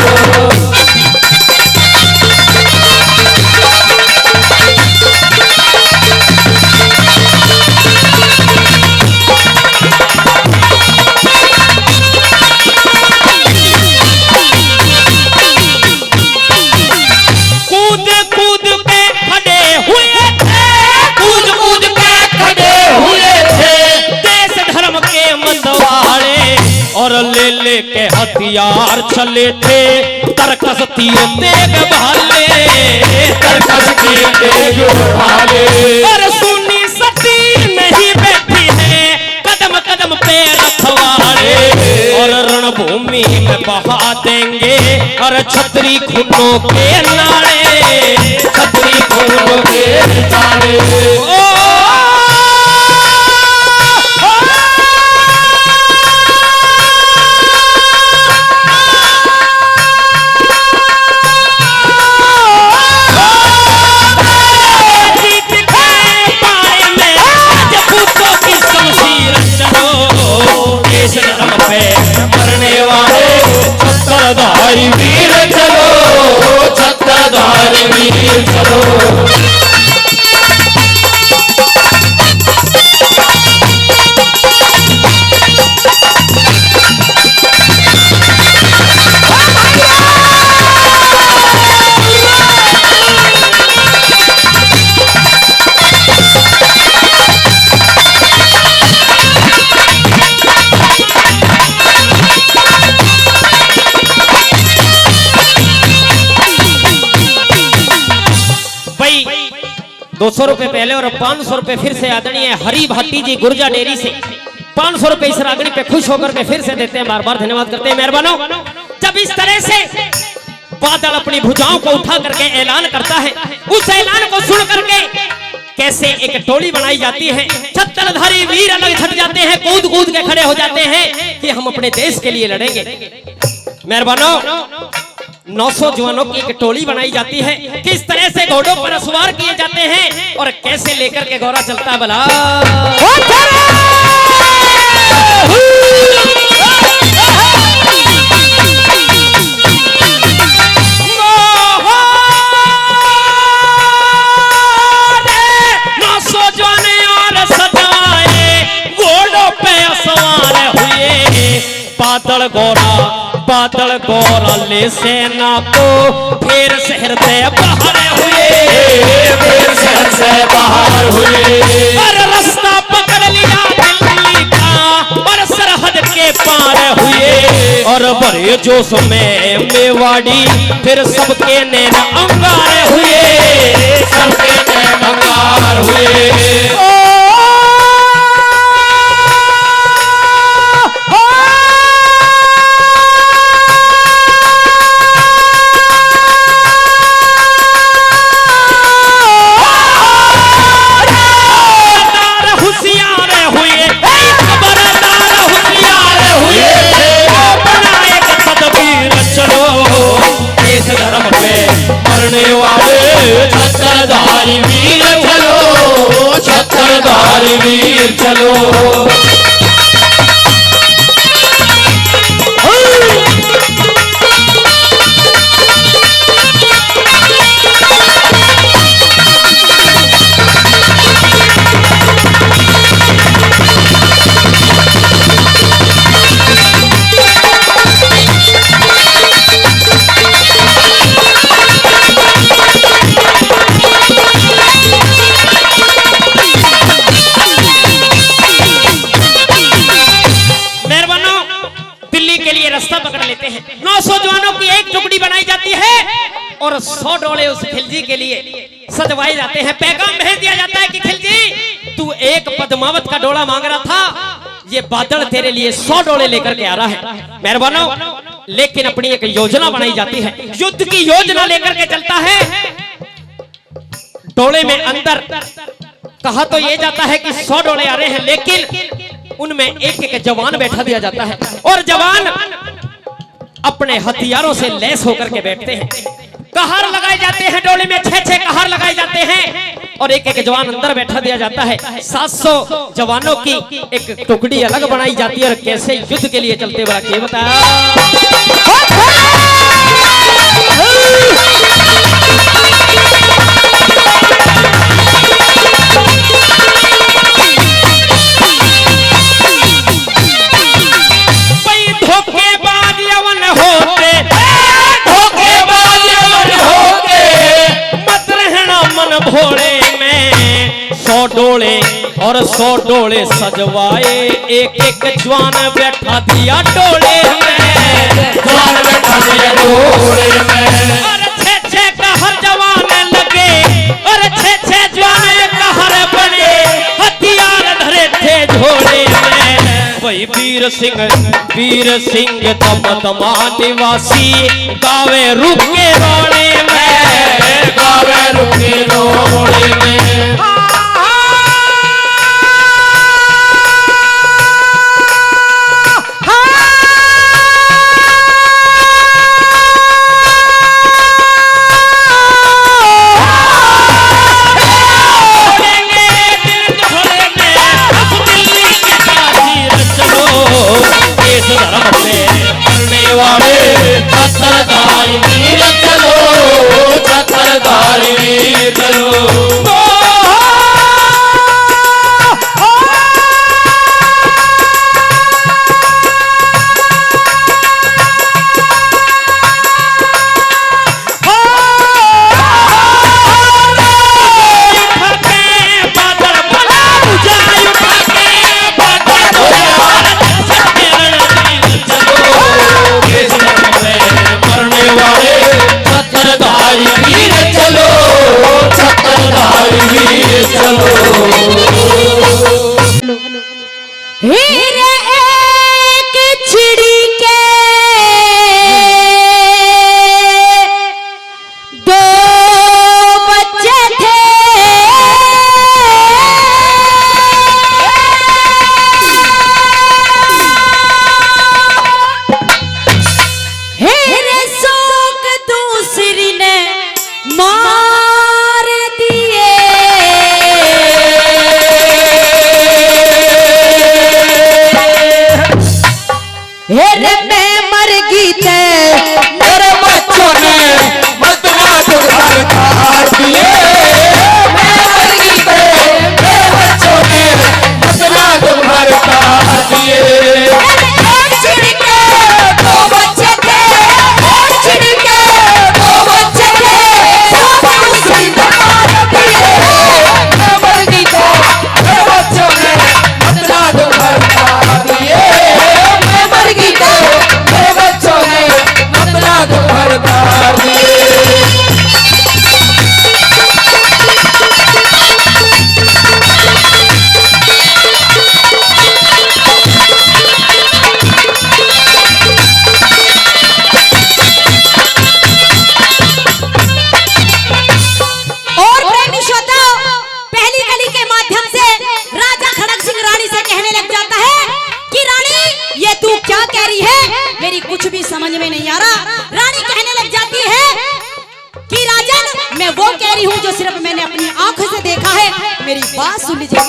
कूद कूद पे खड़े हुए थे,
कूद कूद के खड़े हुए थे,
देश धर्म के मतवाले और ले ले के हथियार चले थे, तरकस तीर तेग भाले,
तरकस की तेज भाले,
और सुनी सती नहीं बैठी है कदम कदम पे रखवाले, और रणभूमि में बहा देंगे और छतरी खूनों के नाले,
छतरी खूनों के नाले।
मरने वाले
छत्रधारी वीर चलो, छत्रधारी वीर चलो।
भाई 200 रुपए पहले और 500 रुपए फिर से आदरणीय हरी भाटी जी गुर्जा डेयरी से 500 रुपए इस रागनी पे खुश होकर के फिर से देते हैं, बार बार धन्यवाद करते हैं मेहरबानों। जब इस तरह से बादल अपनी भुजाओं को उठा करके ऐलान करता है, उस ऐलान को सुन करके कैसे एक टोली बनाई जाती है, छत्रधारी वीर अलग छट जाते हैं, कूद कूद के खड़े हो जाते हैं कि हम अपने देश के लिए लड़ेंगे। मेहरबानों 900 जवानों की एक टोली बनाई जाती है, किस तरह से घोड़ों पर सवार किए जाते हैं और कैसे लेकर के घोड़ा चलता है भला। बादल गौरा ले सेना को फिर शहर से बाहर हुए,
फिर शहर से बाहर हुए,
और रास्ता पकड़ लिया दिल्ली का और सरहद के पार हुए, और बड़े जोश में मेवाड़ी फिर सबके नैन अंगार हुए,
सबके नैन अंगार हुए। छत्रधारी वीर चलो, छत्रधारी वीर चलो।
और 100 डोले उस खिलजी के लिए सजवाए जाते हैं। पैगाम भेज दिया जाता है कि खिलजी तू एक पद्मावत का डोला मांग रहा था, ये बादल तेरे लिए 100 डोले लेकर के आ रहा है मेहरबानो। लेकिन अपनी एक योजना बनाई जाती है, युद्ध की योजना लेकर के चलता है। डोले में अंदर कहा तो ये जाता है कि 100 डोले आ रहे हैं, लेकिन उनमें एक एक जवान बैठा दिया जाता है और जवान अपने हथियारों से लैस होकर के बैठते हैं। कहार लगाए जाते हैं, डोले में 6-6 कहार लगाए जाते हैं और एक एक जवान अंदर बैठा दिया जाता है। 700 जवानों की एक टुकड़ी अलग बनाई जाती है और कैसे युद्ध के लिए चलते हुए ये बताया। भोले में 100 डोले और 100 डोले सजवाए, एक एक जवान बैठा दिया डोले में,
जवान बैठा दिया डोले में।
और 6-6 कहर जवान लगे और 6-6 जवान कहर बने, हथियार धरे थे झोले में। वही वीर सिंह दमदमा निवासी गावे रुके रोले में,
गावे रुके रोले में।
कुछ भी समझ में नहीं आ रहा। रानी कहने लग जाती है कि राजन मैं वो कह रही हूँ जो सिर्फ मैंने अपनी आंखों से देखा है, मेरी बात सुन लीजिए।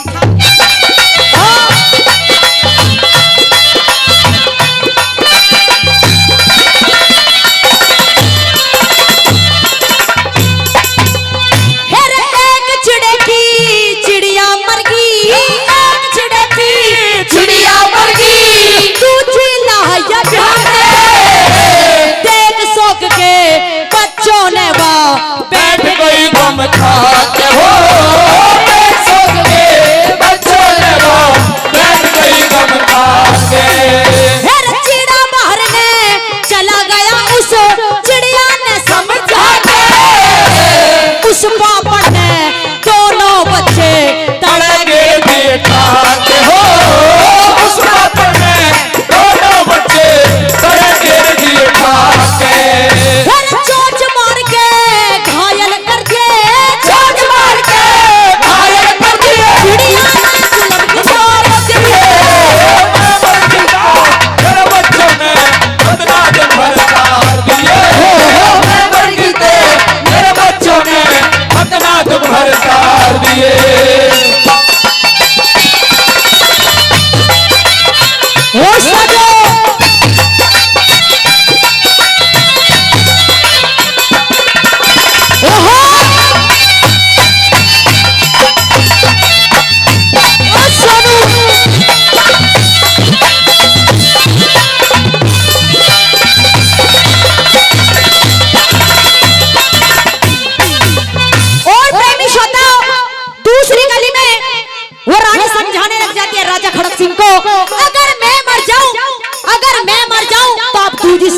खाते हो बच्चों ने वो बैठ गई गम खाके।
चिड़ा बाहर ने चला गया उस चिड़िया ने समझा के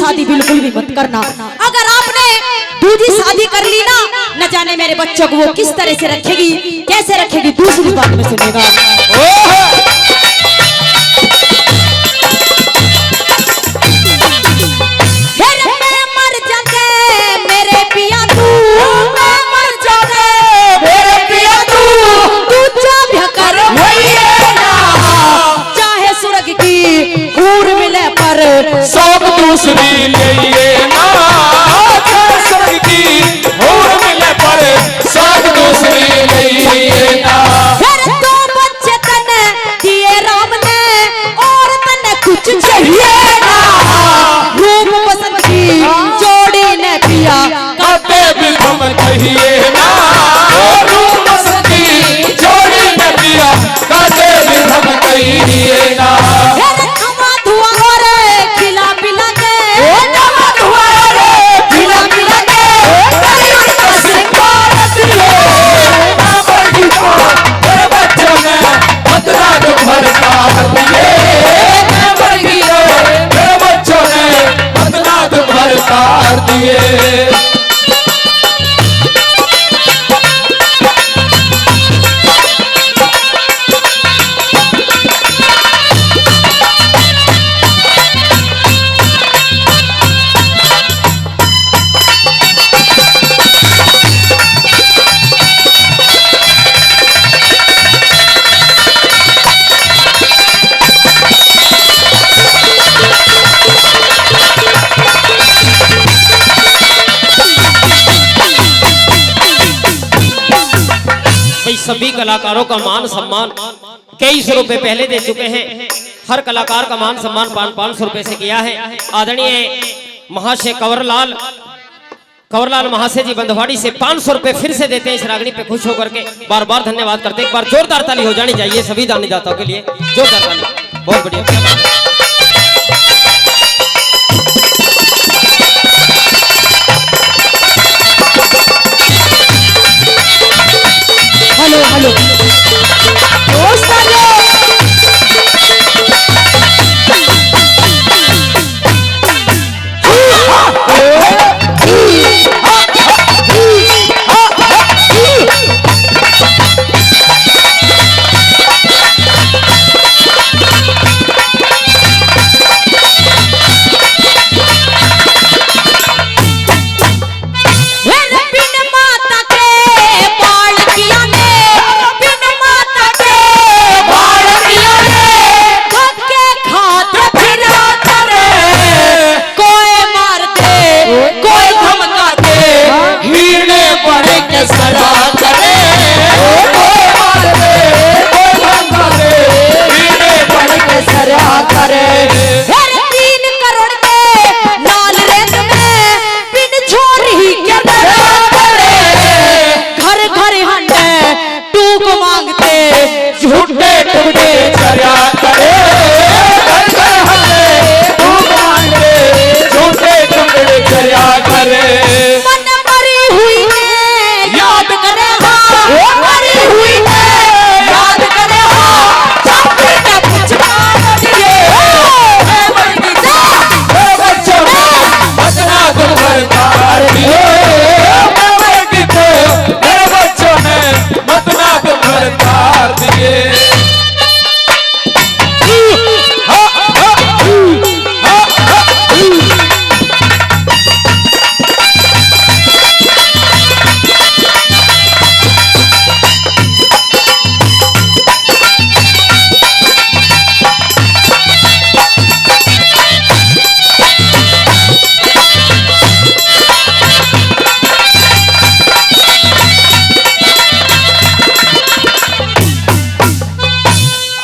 शादी बिल्कुल भी मत करना। अगर आपने दूसरी शादी कर ली ना, न जाने मेरे बच्चों को वो किस तरह से रखेगी, कैसे रखेगी, दूसरी बात में सुनेगा।
सब दूसरी लिए ना स्वर्ग की हूर मिले पर सब दूसरी लिए ना।
फिर तो बच्चे तने दिए राम ने और तने कुछ चाहिए ना। रूप पसंद की जोड़ी ने पिया
कते भी हम कहिए ना। रूप पसंद की जोड़ी ने पिया कते भी हम कहिए ना।
सभी कलाकारों का मान सम्मान कई सौ रुपए पहले दे चुके हैं। हर कलाकार का मान सम्मान 500 रुपए से किया है। आदरणीय महाशय कंवरलाल महाशय जी बंधवाड़ी से 500 रुपए फिर से देते हैं इस रागनी पे खुश होकर के। बार बार धन्यवाद करते हैं। एक बार जोरदार ताली हो जानी चाहिए सभी दानीदाताओं के लिए। जोरदार ताली, बहुत बढ़िया।
हेलो हेलो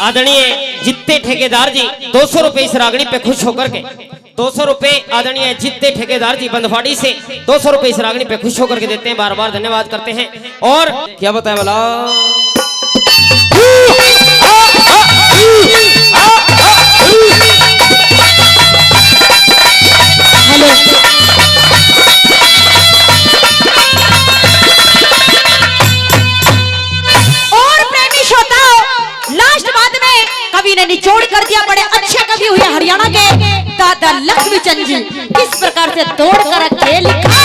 आदरणीय जितने ठेकेदार जी 200 रुपए इस रागनी पे खुश होकर के 200 रुपए आदरणीय जितने ठेकेदार जी बंधवाड़ी से 200 रुपए इस रागनी पे खुश होकर के देते हैं। बार बार धन्यवाद करते हैं। और क्या बताए वाला
कवि ने निचोड़ कर दिया। बड़े अच्छे कवि हुए हरियाणा के दादा लक्ष्मी चंद जी किस प्रकार से तोड़ कर रखे लिखा।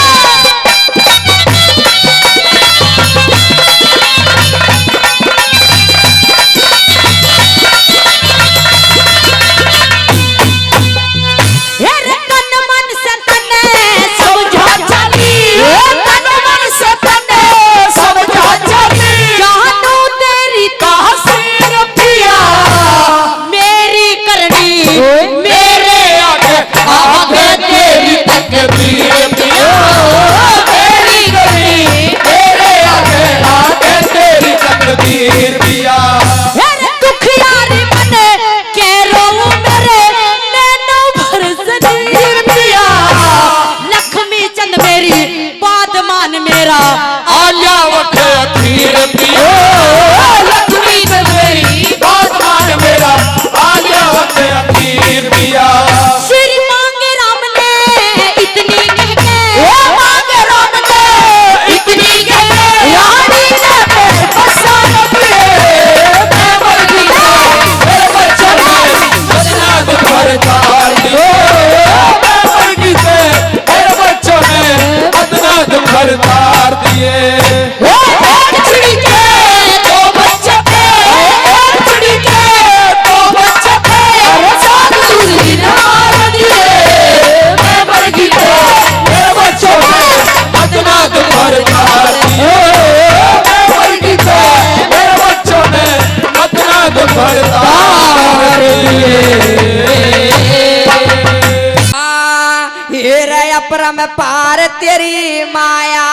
परम पार तेरी माया,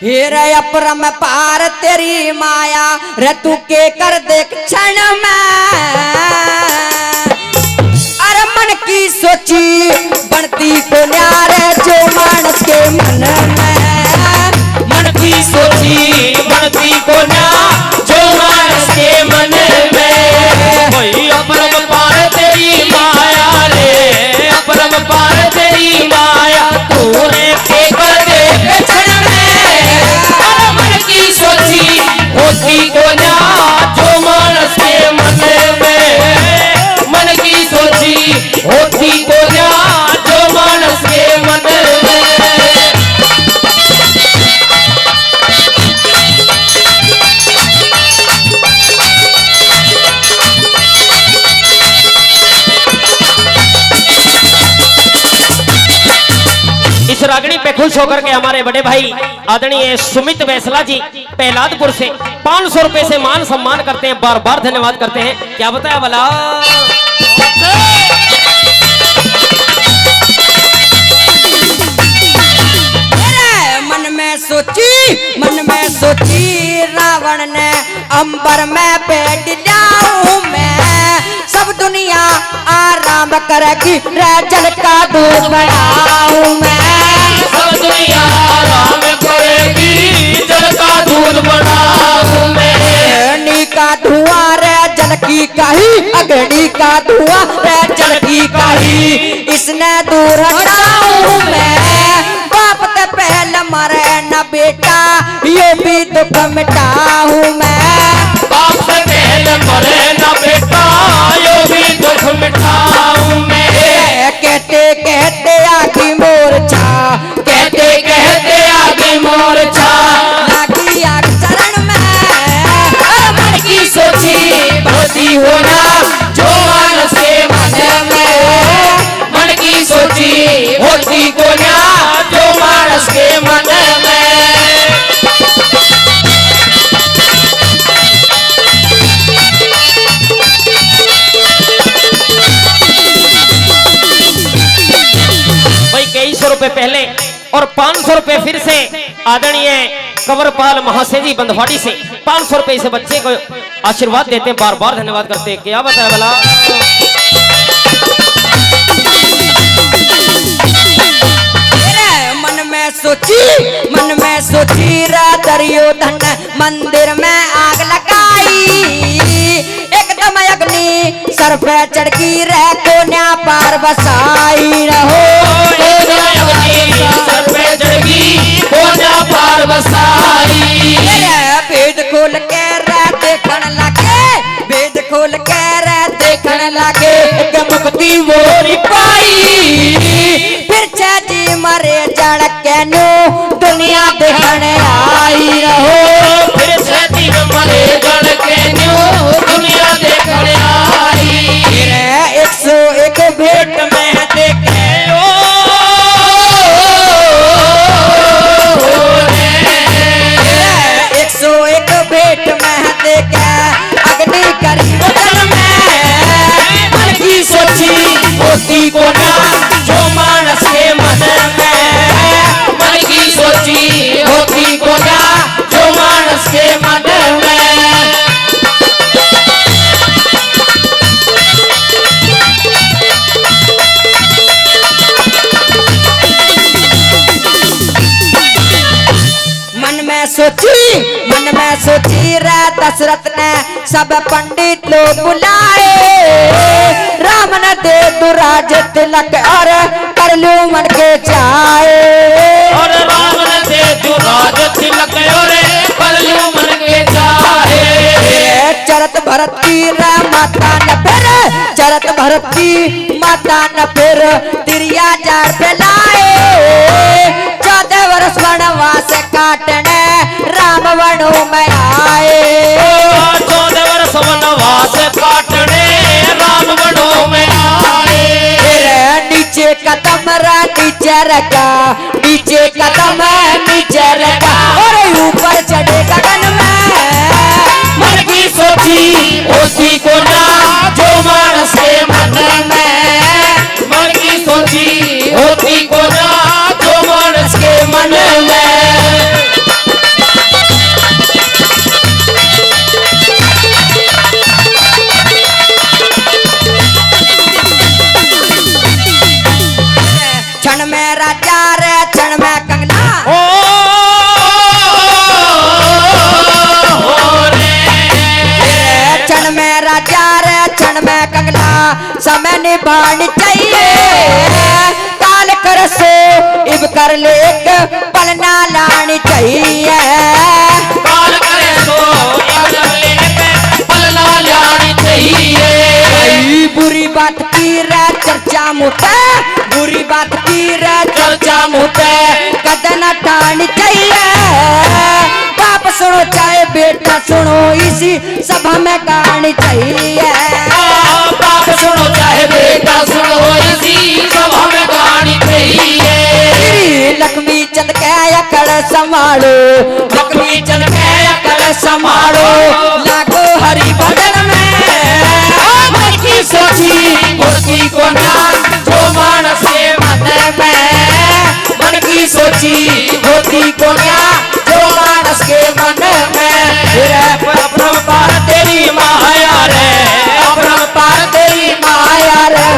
रे परम पार तेरी माया रे तू के कर देख क्षण में। अरे मन की सोची बनती को न्यारे जो मानस के मन में,
मन की सोची बनती को ना जो मानस के मन में। कोई अपरम पार तेरी माया रे, अपरम पार तेरी माया तूने के कर दे क्षण में। मन की सोची होती को ना जो मानस के मन में, मन की सोची होती को ना जो मानस के मन में। इस रागनी पे खुश होकर के हमारे बड़े भाई आदरणीय सुमित वैसला जी पहलादपुर से 500 रुपए से मान सम्मान करते हैं, बार बार धन्यवाद करते हैं। क्या बताया भला?
मन में सोची रावण ने अंबर में बैठ जाऊं मैं, सब दुनिया आराम करेगी रे जल का दूध बनाऊं मैं।
सब दुनिया आराम करेगी जल का दूध बनाऊं मैं।
अग्नि का धुआं रे जल की काही, अग्नि का धुआं रे जल की काही, इसने दूर हटाऊं मैं। बाप ते पहले मरे न बेटा ये भी दुख मिटाऊं मैं।
बाप से पहले मरे न बेटा ये भी दुख मिटाऊं मैं।
कहते कहते आगे मोर्चा, कहते कहते आगे मोर्चा लागी आग चरण में।
मन की सोची भक्ति होना जो मानस के मन में, मन की सोची होती को ना जो मानस के मन में। भाई कई सौ रुपए पहले और 500 रुपए फिर से आदरणीय कंवरपाल महाशय जी बंधवाड़ी से 500 रुपए से बच्चे को आशीर्वाद देते हैं, बार बार धन्यवाद करते हैं। क्या बताया भला?
मन में सोची दुर्योधन मंदिर में आग लगाई, एकदम अग्नि सर पे चढ़की रह कोन्या पार बसाई रहो।
सर पे चढ़की कोन्या पार बसाई।
वेद खोल के रह देखन लगे, वेद खोल के रह देखन लगे भक्ति मोरी पाई
फिर जी मरे जड़ के नो दुनिया देखने आई रहो
फिर से दिन मरे जड़ के न्यू दुनिया देखने आई
101 भेंट में देखे 101 भेंट में देखे अग्नि करी बदन में
मन की सोची होती को ना जो मानस के मन में मन की सोची होती को ना जो मानस के मन में
मन में सोची रे दशरथ ने सब पंडित लोग बुलाए राम ने दे दुराज तिलक और कर लू मन के चाहे
और राम ने दे दुराज तिलक और कर लू मन के चाहे
चरत भरत की रे माता न फिर चरत भरत की माता न फिर तिरिया जाड़ पे लाए 14 वर्ष वनवास काटने राम वनों में आए
14 वर्ष वनवास काटने राम वनों में आए
नीचे कदम नीचे रखा नीचे कदम नीचे रखा और ऊपर चढ़े गगन में
मन की सोची होती को ना जो मानस के मन में मन की सोची होती को ना जो मानस के मन में
क्षण में राजा रे क्षण में कंगना क्षण में राजा रे क्षण में कंगना समय निभानी चाहिए काल कर सो इब कर ले एक पलना लानी चाहिए
काल करे तो पलना लानी चाहिए
बुरी बात की रे चर्चा मुते बुरी बात की रे
चर्चा मुते
कदन टानी चाहिए बाप सुनो चाहे बेटा सुनो इसी सभा में गानी चाहिए
बाप सुनो चाहे बेटा सुनो इसी सभा में गानी चाहिए
लक्ष्मी चंद के अकड़ संभालो
लक्ष्मी चंद के अकड़ संभालो
लागो हरि भजन में
मन की सोची होती को ना जो मानस के मन में मन की सोची होती को ना जो मानस के मन में अपरंपार तेरी माया रे अपरंपार तेरी माया रे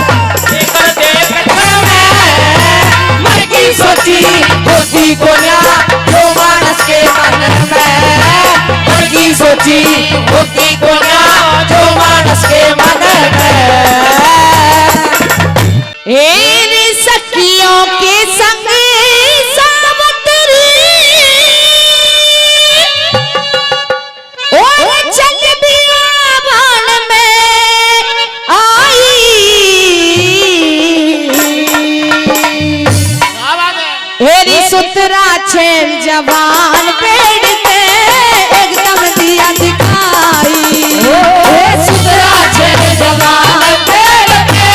मन की सोची होती को ना जो मानस के मन में मन की सोची होती को ना जो मानस के मन में
सखियों के संग सावतरी ओ चल बियाबान में आई हेरी सुतरा छेल जवान पेड़ पे एकदम दिया दिखाई
सुतरा छे जवान पेड़ पे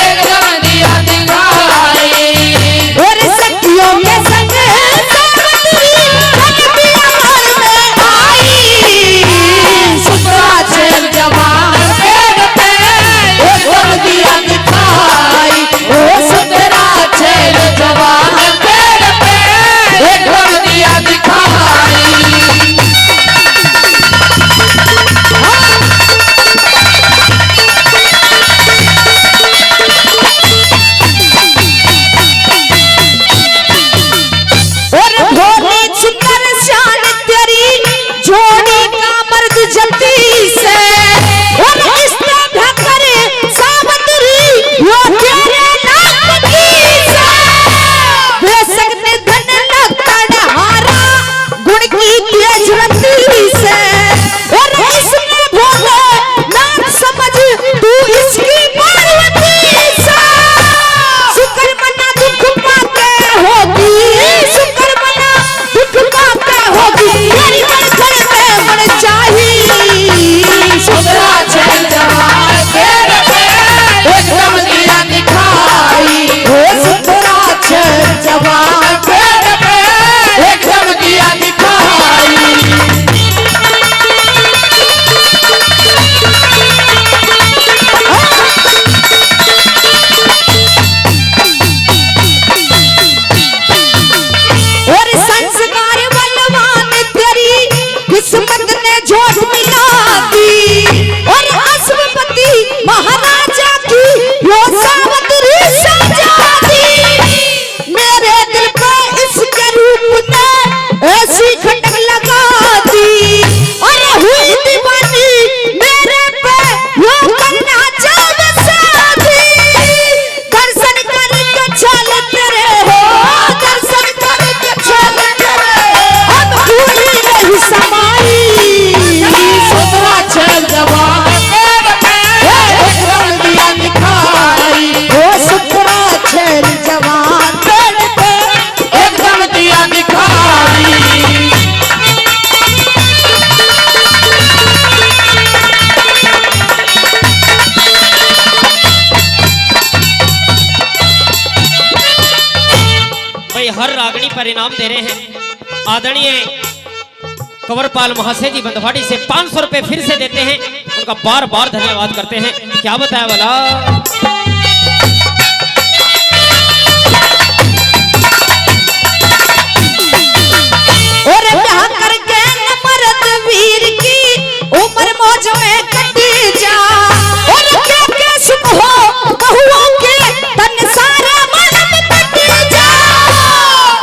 एकदम दिया दिखाई
और सखियों के संग सावतरी चल बियाबान में आई
सुतरा छे जवान पेड़ पे एकदम दिया दिखाई ओ सुतरा छे जवान पेड़ पे एकदम दिया दिखाई
भाई हर रागनी पर इनाम दे रहे हैं। आदरणीय कंवरपाल महाशय जी बंदवाड़ी से 500 रुपए फिर से देते हैं, उनका बार बार धन्यवाद करते हैं। क्या बताया वाला
उम्र मौज में कटी जा और क्या क्या सुख हो बहुओं के तन सारा मन में कटी जा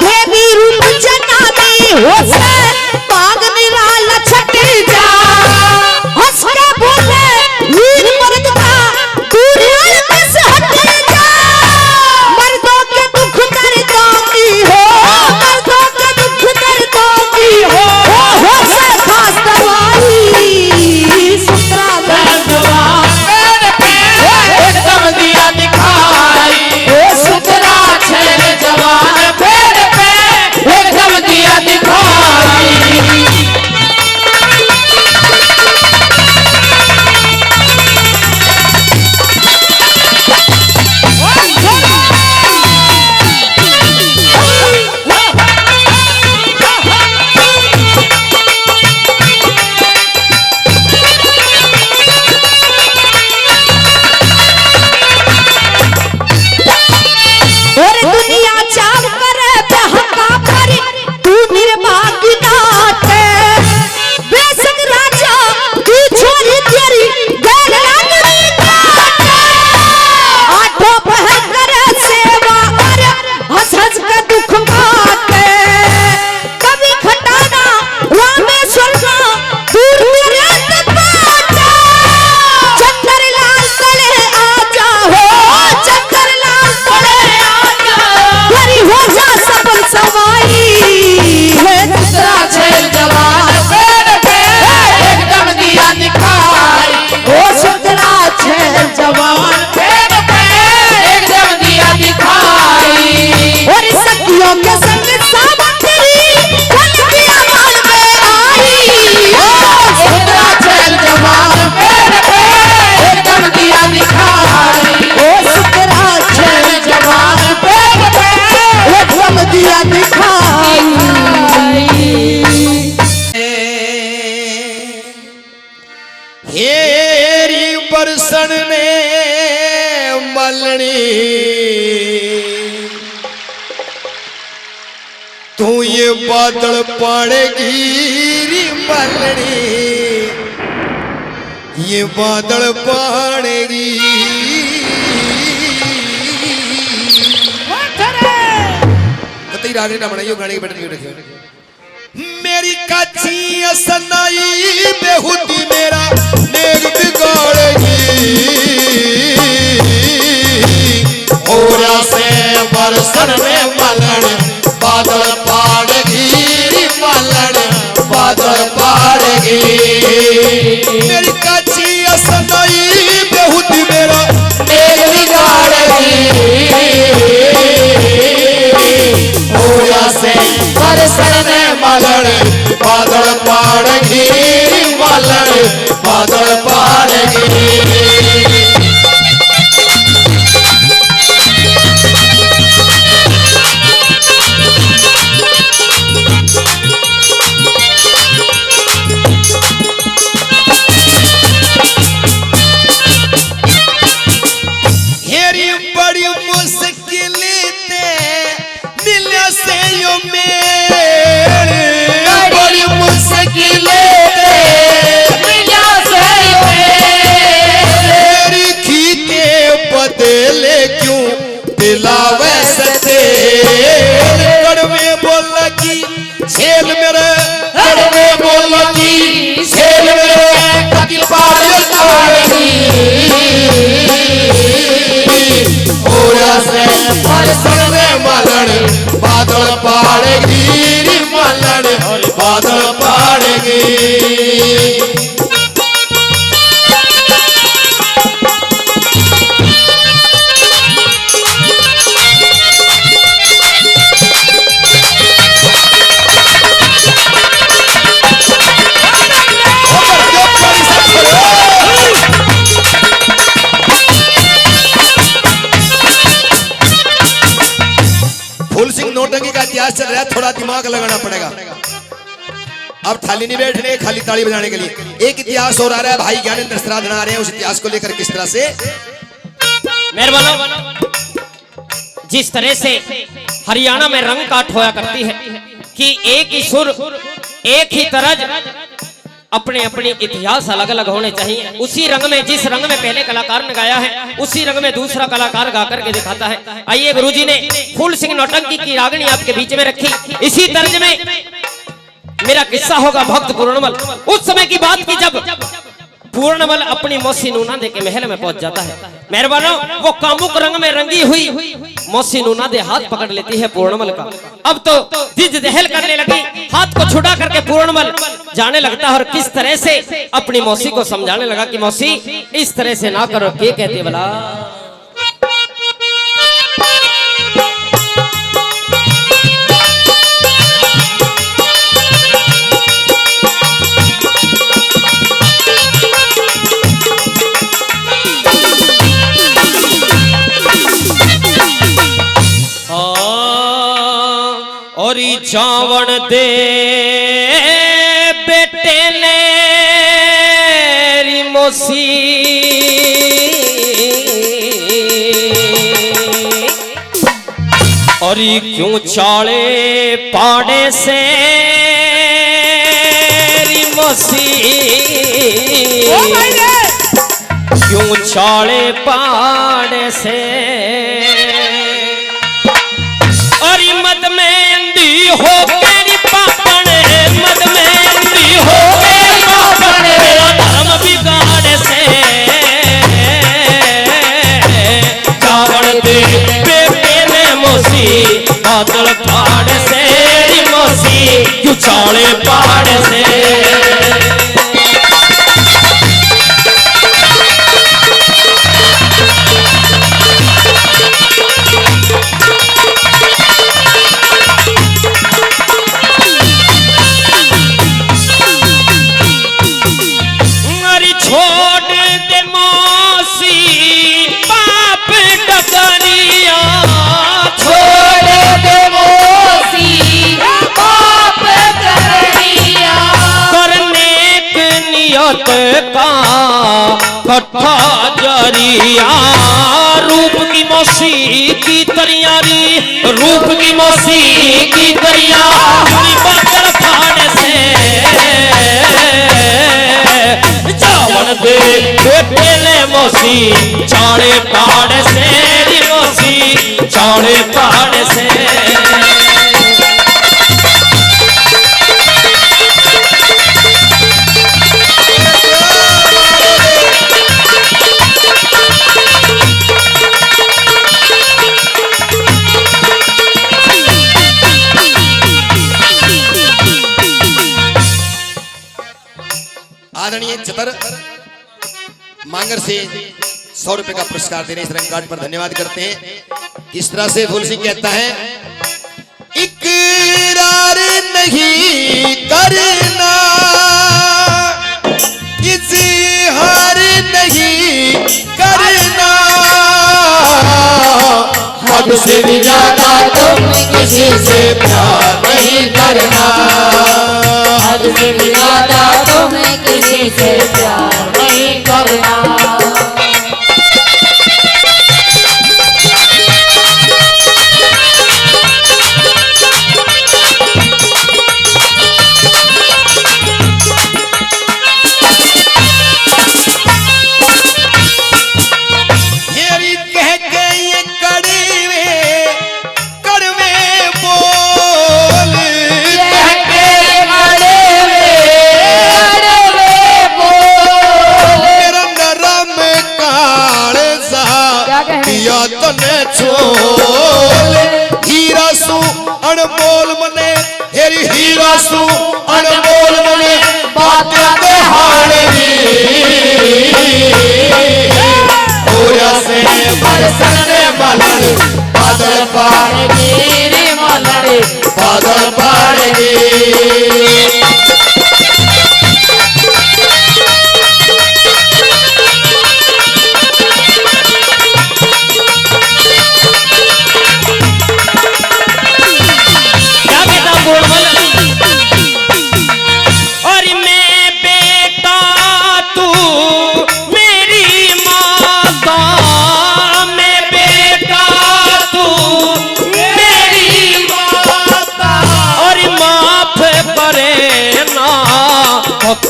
देवी रूप जनानी हो से बाग निराला छटी जा हंस के बोले वीर मर्द का दूर से हटे जा मर्दों के दुख दर्दों की हो मर्दों के दुख दर्दों की हो से खास दवाई
हेरी बरसन ने मलनी तू ये बादल पड़ेगी री मलनी ये बादल पड़ेगी कतई रागनी ना बनाइयो गाने के बटन रखियो मेरी काची असनाई बेहुदी मेरा नेग बिगाड़ेगी ओरा से बरसन में मलन बादल पाड़ेगी मलन बादल पाड़ेगी मेरी काची असनाई बेहुदी मेरा नेग बिगाड़ेगी ओरा से बरसन में मलन बादल पाड़ेगी मलन बादल पाड़ेगी हेरी बड़ी मुश्किल मिले से यो मेरे बड़ी मुश्किल बदले क्यों दिलावे सते कड़वे बोला की सेल मेरे कड़वे बोला की सेल मेरे कतिल पार करेगी ओरा से बरसन में मलन बादल पाड़ेगी मलन बादल पाड़ेगी फूल सिंह नौटंकी का इतिहास चल रहा है, थोड़ा दिमाग लगाना पड़ेगा। अब थाली नहीं बैठने, खाली ताली बजाने के लिए। एक इतिहास और आ रहा है, भाई ज्ञानेंद्र श्राद्ध आ रहे हैं, उस इतिहास को लेकर किस तरह से
मेहरबान। जिस तरह से हरियाणा में रंग काट होया करती है कि एक ही सुर, एक ही तरज, अपने अपने इतिहास अलग अलग होने चाहिए। उसी रंग में, जिस रंग में पहले कलाकार ने गाया है, उसी रंग में दूसरा कलाकार गा करके दिखाता है। आइए, गुरुजी ने फूल सिंह नौटंकी की रागनी आपके बीच में रखी। इसी तर्ज में मेरा किस्सा होगा भक्त पूर्णमल। उस समय की बात की जब पूर्णमल अपनी मौसी नूना दे के महल में पहुंच जाता है। मेहरबानो, वो कामुक रंग में रंगी हुई मौसी नूना दे हाथ पकड़ लेती है पूर्णमल का। अब तो जिद दहल करने लगी, हाथ को छुड़ा करके पूर्णमल जाने लगता है और किस तरह से अपनी मौसी को समझाने लगा कि मौसी इस तरह से ना करो। क्या कहते बोला, और चावण दे बेटे ने मौसी, और क्यों चाले पाड़े से मौसी, क्यों चाले पाड़े से, और मद में अंधी हो तेरी पापन, मद में अंधी हो तेरी पापन, धर्म बिगाड़ से चावल दे बेटे ने मौसी, बादल फाड़ से मौसी, क्यों चाले पाड़ से। का कट्ठा जरिया, रूप की मौसी की तरियारी, रूप की मौसी की तरिया, बादल फाड़ से चावल दे बेटे मौसी, चाड़े पाड़ से मौसी, चाड़े पाड़ से।
आदरणीय चतर मांगर से 100 रुपए का पुरस्कार देने इस रंग कार्ड पर धन्यवाद करते हैं। किस तरह से फूल सिंह कहता है, इकरार नहीं करना, इज़हार नहीं करना,
हद से भी ज्यादा तुम किसी से प्यार नहीं करना, हद से भी ज्यादा तुम किसी से प्यार नहीं करना।
हीरा सु अनमोल मने, हेरी हीरा सु अनमोल मने, बात हारनी होया से बरसने मलर, बादल पाड़गी रे मलर, बादल पाड़गी।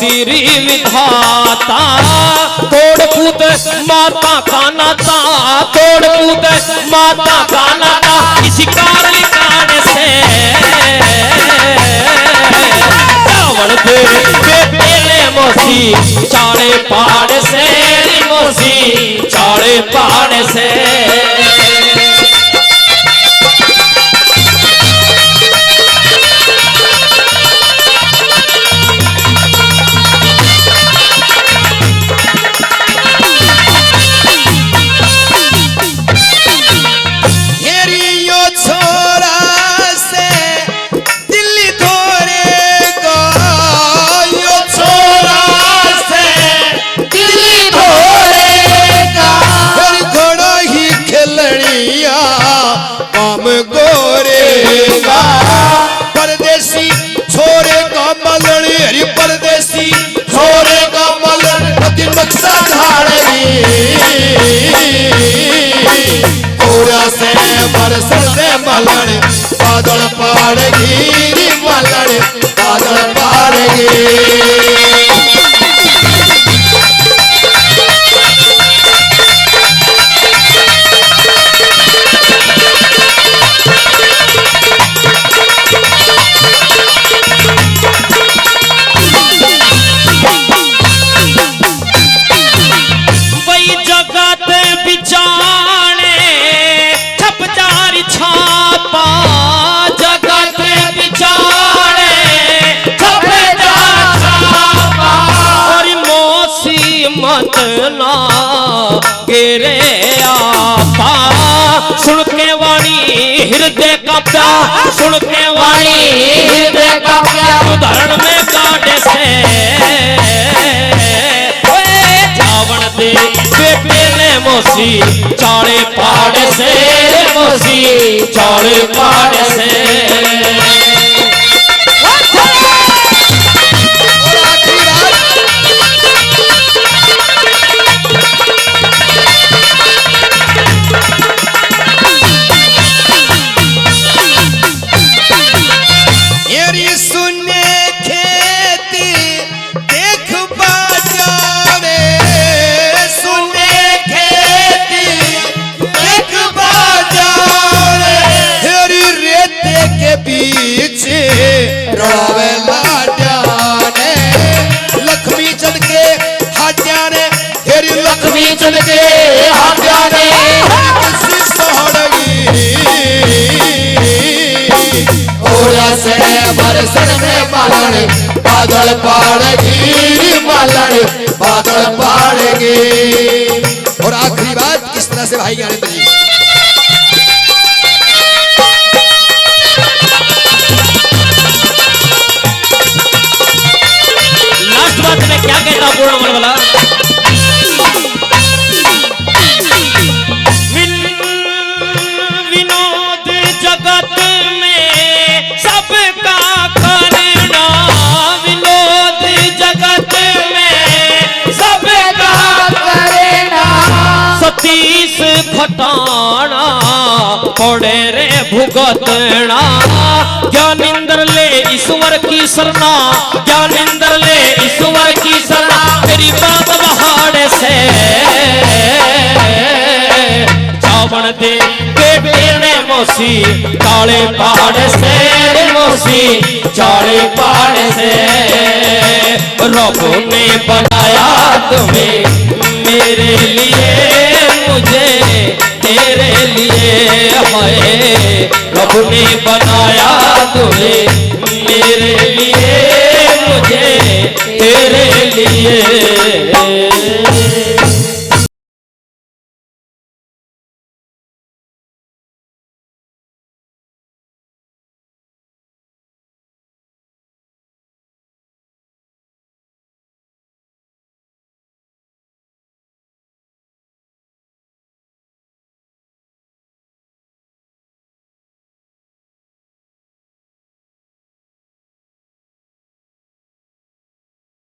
तेरी विधाता, तोड़ कूद माता का नाता, तोड़ कूद माता का नाता, इसी कारण से रावण दे बेटे ने मोसी चाड़े पहाड़ से, मोसी चाड़े पहाड़ से।
परदेसी छोरे का मलन, हरी परदेसी छोरे का मलन, दिन बक्सा झाड़ी पूरा से बरसर से मलन, बादल पाड़गी मलन, बादल पाड़गी। ना गिरे आपा सुन के वाणी हृदय का प्यार, सुन के वाणी हृदय का प्यार, उदाहरण में काटे से रावण दे बेटे ने मोसी चाड़े पहाड़ से, मोसी चाड़े पहाड़ से। लक्ष्मी चल के हाट्या ने, लक्ष्मी चल के हाट्या ने से बरसर में मलन, बादल पाड़गी मलन, बादल पाड़गी। और आखिरी बात किस तरह से भाई गाने बनी,
लास्ट बात में क्या कहता पूर्ण मन वाला, विनोद जगत में सबका करना, विनोद जगत में सबका करना, सतीश खटाना पड़े रे भुगतना, ज्ञानेंद्र ले ईश्वर की शरणा, ज्ञानेंद्र ले ईश्वर की शरणा, तेरी बात बहाड़ से रावण दे बेटे ने मोसी चाड़े पहाड़ से, मोसी चाड़े पहाड़ से। रब ने बनाया तुम्हें मेरे लिए, मुझे तेरे लिए है, रब ने बनाया तुम्हें मेरे लिए, मुझे तेरे लिए।